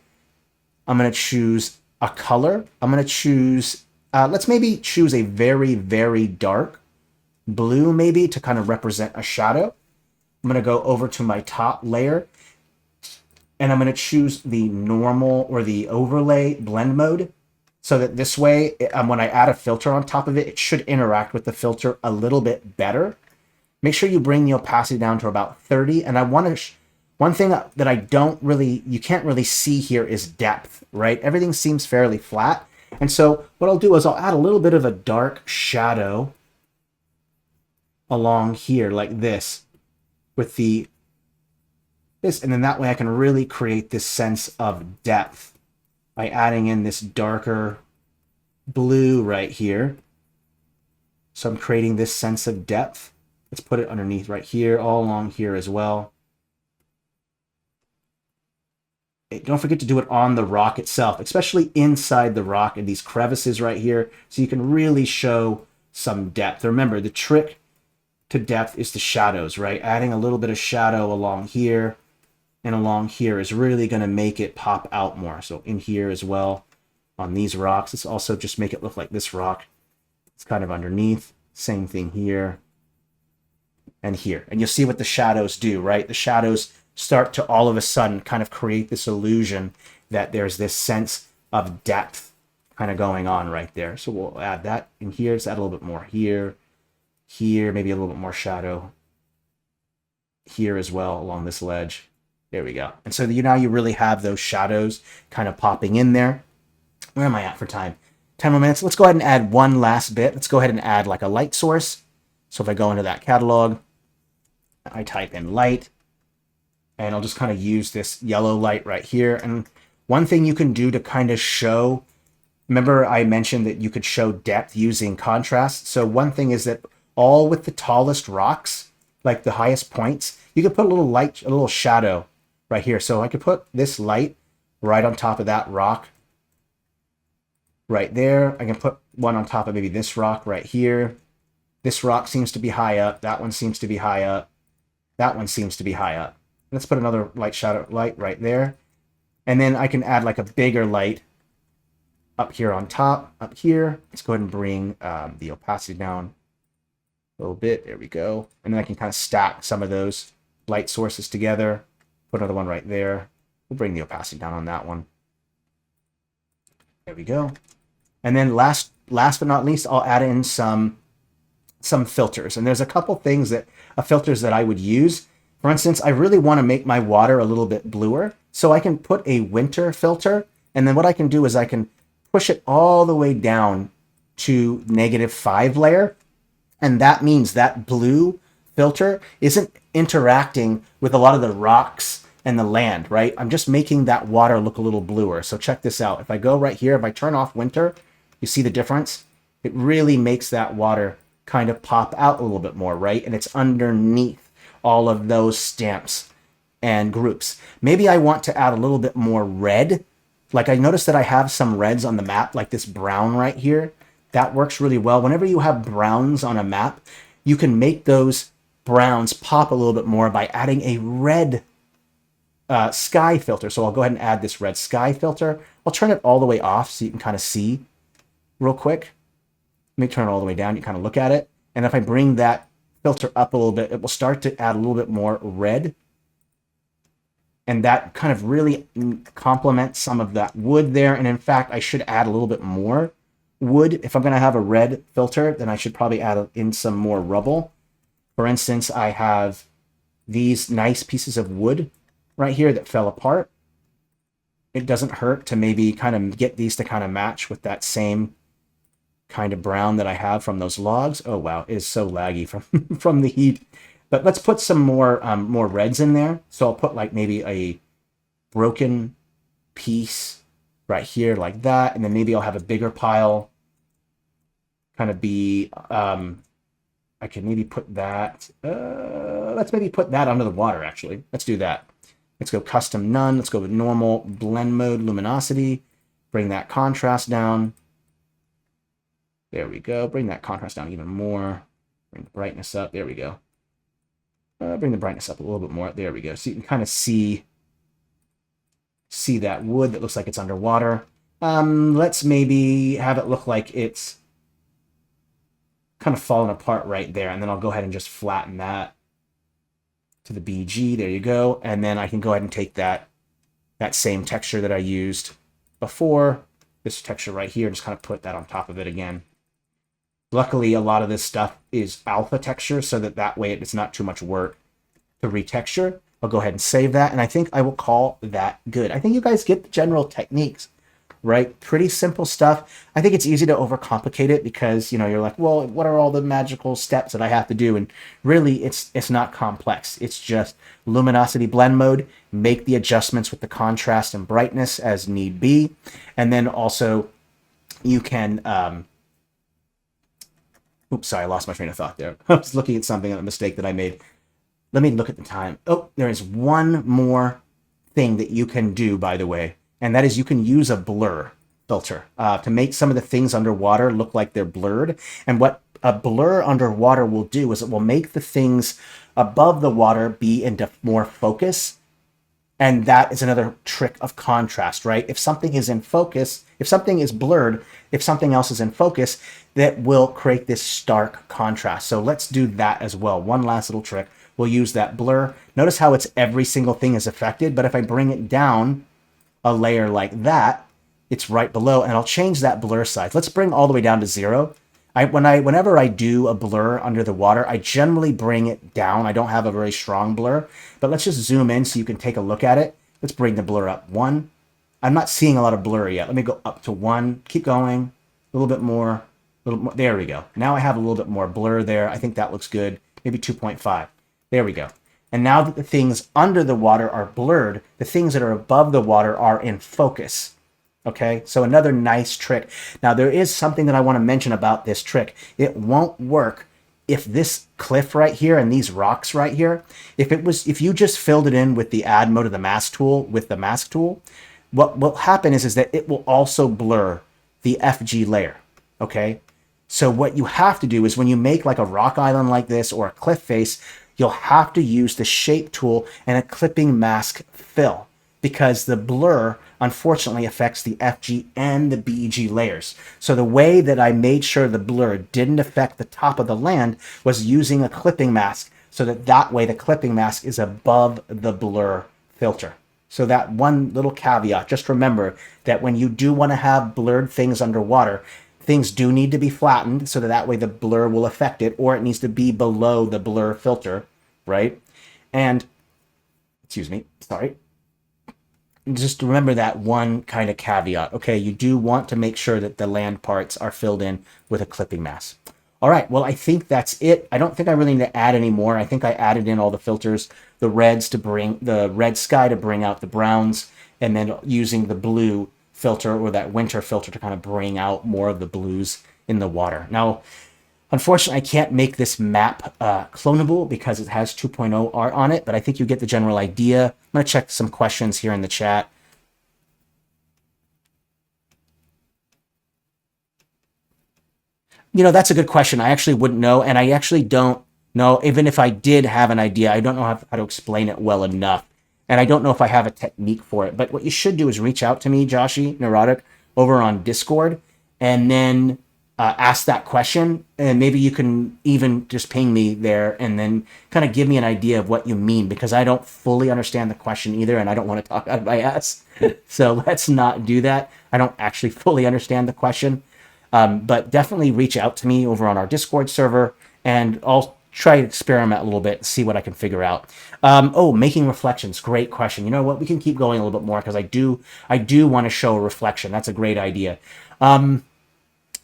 I'm going to choose a color. I'm going to choose, let's maybe choose a very, very dark blue maybe to kind of represent a shadow. I'm going to go over to my top layer, and I'm going to choose the normal or the overlay blend mode, so that this way, when I add a filter on top of it, it should interact with the filter a little bit better. Make sure you bring the opacity down to about 30. And I want to, one thing that I don't really, you can't really see here is depth, right? Everything seems fairly flat. And so what I'll do is I'll add a little bit of a dark shadow along here like this with this, and then that way I can really create this sense of depth by adding in this darker blue right here. So I'm creating this sense of depth. Let's put it underneath right here, all along here as well. don't forget to do it on the rock itself, especially inside the rock in these crevices right here, so you can really show some depth. Remember, the trick to depth is the shadows, right? Adding a little bit of shadow along here and along here is really going to make it pop out more. So in here as well, on these rocks, let's also just make it look like this rock. It's kind of underneath. Same thing here and here. And you'll see what the shadows do, right? The shadows start to all of a sudden kind of create this illusion that there's this sense of depth kind of going on right there. So we'll add that in here. Let's add a little bit more here, here, maybe a little bit more shadow here as well along this ledge. There we go. And so now you really have those shadows kind of popping in there. Where am I at for time? 10 more minutes. Let's go ahead and add one last bit. Let's go ahead and add like a light source. So if I go into that catalog, I type in light, and I'll just kind of use this yellow light right here. And one thing you can do to kind of show, remember I mentioned that you could show depth using contrast. So one thing is that all with the tallest rocks, like the highest points, you could put a little light, a little shadow right here. So I could put this light right on top of that rock right there. I can put one on top of maybe this rock right here. This rock seems to be high up. That one seems to be high up. That one seems to be high up. Let's put another light shadow light right there. And then I can add like a bigger light up here on top, up here. Let's go ahead and bring the opacity down a little bit. There we go. And then I can kind of stack some of those light sources together. Put another one right there. We'll bring the opacity down on that one. There we go. And then last but not least, I'll add in some filters. And there's a couple things filters that I would use. For instance, I really want to make my water a little bit bluer. So I can put a winter filter. And then what I can do is I can push it all the way down to -5 layer. And that means that blue filter isn't interacting with a lot of the rocks and the land, right? I'm just making that water look a little bluer. So check this out. If I go right here, if I turn off winter, you see the difference? It really makes that water kind of pop out a little bit more, right? And it's underneath all of those stamps and groups. Maybe I want to add a little bit more red. Like I noticed that I have some reds on the map, like this brown right here. That works really well. Whenever you have browns on a map, you can make those browns pop a little bit more by adding a red sky filter. So I'll go ahead and add this red sky filter. I'll turn it all the way off so you can kind of see real quick. Let me turn it all the way down. You kind of look at it. And if I bring that filter up a little bit, it will start to add a little bit more red. And that kind of really complements some of that wood there. And in fact, I should add a little bit more wood. If I'm going to have a red filter, then I should probably add in some more rubble. For instance, I have these nice pieces of wood right here that fell apart. It doesn't hurt to maybe kind of get these to kind of match with that same kind of brown that I have from those logs. Oh wow, it is so laggy from the heat. But let's put some more reds in there. So I'll put like maybe a broken piece right here like that, and then maybe I'll have a bigger pile. Kind of be I can maybe put that. Let's maybe put that under the water. Actually, let's do that. Let's go custom none. Let's go with normal blend mode luminosity. Bring that contrast down. There we go. Bring that contrast down even more. Bring the brightness up. There we go. Bring the brightness up a little bit more. There we go. So you can kind of see that wood that looks like it's underwater. Let's maybe have it look like it's kind of falling apart right there. And then I'll go ahead and just flatten that to the BG. There you go. And then I can go ahead and take that same texture that I used before, this texture right here, just kind of put that on top of it again. Luckily, a lot of this stuff is alpha texture, so that way it's not too much work to retexture. I'll go ahead and save that, and I think I will call that good. I think you guys get the general techniques, right? Pretty simple stuff. I think it's easy to overcomplicate it because, you're like, well, what are all the magical steps that I have to do? And really, it's not complex. It's just luminosity blend mode, make the adjustments with the contrast and brightness as need be, and then also you can... Oops, sorry, I lost my train of thought there. I was looking at something, a mistake that I made. Let me look at the time. Oh, there is one more thing that you can do, by the way, and that is you can use a blur filter to make some of the things underwater look like they're blurred. And what a blur underwater will do is it will make the things above the water be into more focus. And that is another trick of contrast, right? If something is in focus, if something is blurred, if something else is in focus, that will create this stark contrast. So let's do that as well. One last little trick. We'll use that blur. Notice how it's every single thing is affected, but if I bring it down a layer like that, it's right below, and I'll change that blur size. Let's bring all the way down to 0. Whenever I do a blur under the water, I generally bring it down. I don't have a very strong blur, but let's just zoom in so you can take a look at it. Let's bring the blur up 1. I'm not seeing a lot of blur yet. Let me go up to 1. Keep going. A little bit more. There we go. Now I have a little bit more blur there. I think that looks good. Maybe 2.5. There we go. And now that the things under the water are blurred, the things that are above the water are in focus. Okay, so another nice trick. Now there is something that I want to mention about this trick. It won't work if this cliff right here and these rocks right here, if you just filled it in with the add mode of the mask tool with the mask tool, what will happen is that it will also blur the FG layer. Okay, so what you have to do is when you make like a rock island like this or a cliff face, you'll have to use the shape tool and a clipping mask fill, because the blur unfortunately affects the FG and the BEG layers. So the way that I made sure the blur didn't affect the top of the land was using a clipping mask, so that way the clipping mask is above the blur filter. So that one little caveat, just remember that when you do want to have blurred things underwater, things do need to be flattened so that way the blur will affect it, or it needs to be below the blur filter, right? And, excuse me, sorry. Just remember that one kind of caveat. Okay, you do want to make sure that the land parts are filled in with a clipping mask. All right, well, I think that's it. I don't think I really need to add any more. I think I added in all the filters, the reds to bring the red sky to bring out the browns, and then using the blue filter or that winter filter to kind of bring out more of the blues in the water. Now, unfortunately, I can't make this map clonable because it has 2.0 art on it, but I think you get the general idea. I'm going to check some questions here in the chat. You know, that's a good question. I actually wouldn't know, and I actually don't know. Even if I did have an idea, I don't know how to explain it well enough, and I don't know if I have a technique for it. But what you should do is reach out to me, Joshi Neurotic, over on Discord, and then ask that question, and maybe you can even just ping me there and then kind of give me an idea of what you mean, because I don't fully understand the question either, and I don't want to talk out of my ass. So let's not do that. I don't actually fully understand the question. But definitely reach out to me over on our Discord server, and I'll try to experiment a little bit and see what I can figure out. Making reflections. Great question. You know what? We can keep going a little bit more because I do want to show a reflection. That's a great idea.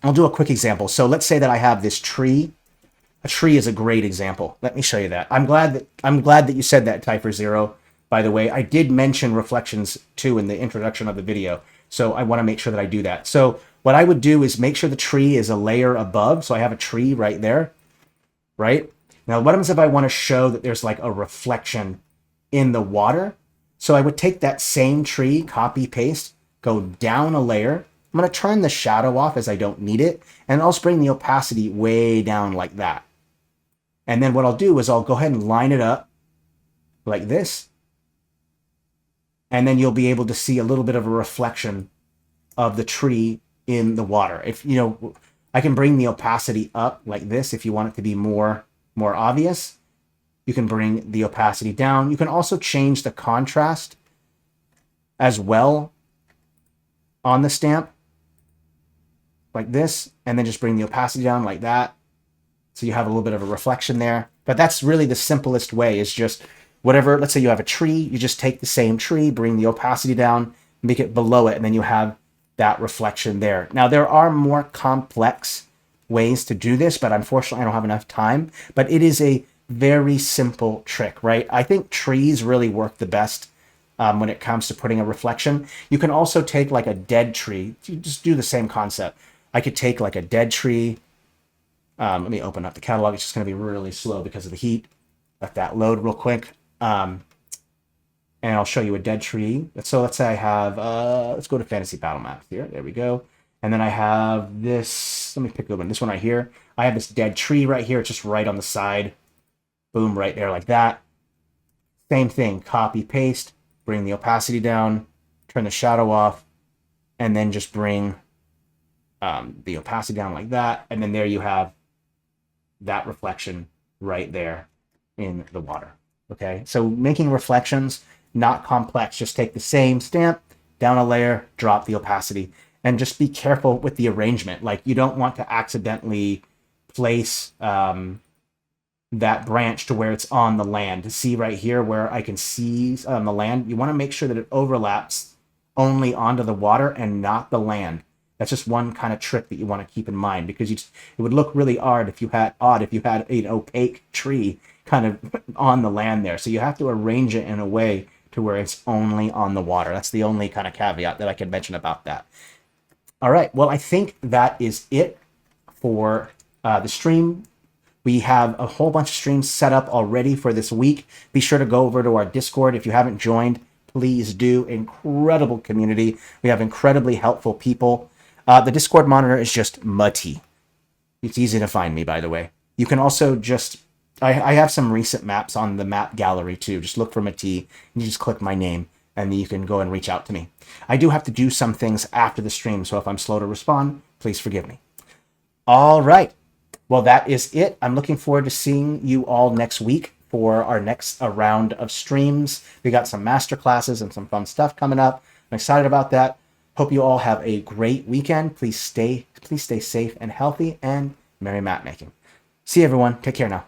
I'll do a quick example. So let's say that I have this tree. A tree is a great example. Let me show you that. I'm glad that you said that, Typer Zero. By the way, I did mention reflections too in the introduction of the video, so I want to make sure that I do that. So what I would do is make sure the tree is a layer above. So I have a tree right there, right? Now, what happens if I want to show that there's like a reflection in the water? So I would take that same tree, copy, paste, go down a layer. I'm going to turn the shadow off as I don't need it, and I'll bring the opacity way down like that. And then what I'll do is I'll go ahead and line it up like this. And then you'll be able to see a little bit of a reflection of the tree in the water. If you know, I can bring the opacity up like this if you want it to be more obvious. You can bring the opacity down. You can also change the contrast as well on the stamp like this, and then just bring the opacity down like that. So you have a little bit of a reflection there. But that's really the simplest way, is just whatever, let's say you have a tree, you just take the same tree, bring the opacity down, make it below it, and then you have that reflection there. Now, there are more complex ways to do this, but unfortunately I don't have enough time. But it is a very simple trick, right? I think trees really work the best when it comes to putting a reflection. You can also take like a dead tree. You just do the same concept. I could take like a dead tree. Let me open up the catalog. It's just going to be really slow because of the heat. Let that load real quick. and I'll show you a dead tree. So let's say I have, let's go to Fantasy Battlemap here. There we go. And then I have this, let me pick this one right here. I have this dead tree right here. It's just right on the side. Boom, right there like that. Same thing, copy, paste, bring the opacity down, turn the shadow off, and then just bring the opacity down like that. And then there you have that reflection right there in the water. Okay, so making reflections, not complex. Just take the same stamp, down a layer, drop the opacity, and just be careful with the arrangement. Like, you don't want to accidentally place that branch to where it's on the land. To see right here where I can see on the land, you want to make sure that it overlaps only onto the water and not the land. That's just one kind of trick that you want to keep in mind, because it would look really odd if you had an opaque tree kind of on the land there. So you have to arrange it in a way to where it's only on the water. That's the only kind of caveat that I can mention about that. All right, well, I think that is it for the stream. We have a whole bunch of streams set up already for this week. Be sure to go over to our Discord. If you haven't joined, please do. Incredible community. We have incredibly helpful people. The Discord monitor is just Mutty. It's easy to find me, by the way. You can also just... I have some recent maps on the map gallery, too. Just look for Mutty, and you just click my name, and then you can go and reach out to me. I do have to do some things after the stream, so if I'm slow to respond, please forgive me. All right. Well, that is it. I'm looking forward to seeing you all next week for our next round of streams. We got some master classes and some fun stuff coming up. I'm excited about that. Hope you all have a great weekend. Please stay safe and healthy, and merry map making. See you, everyone. Take care now.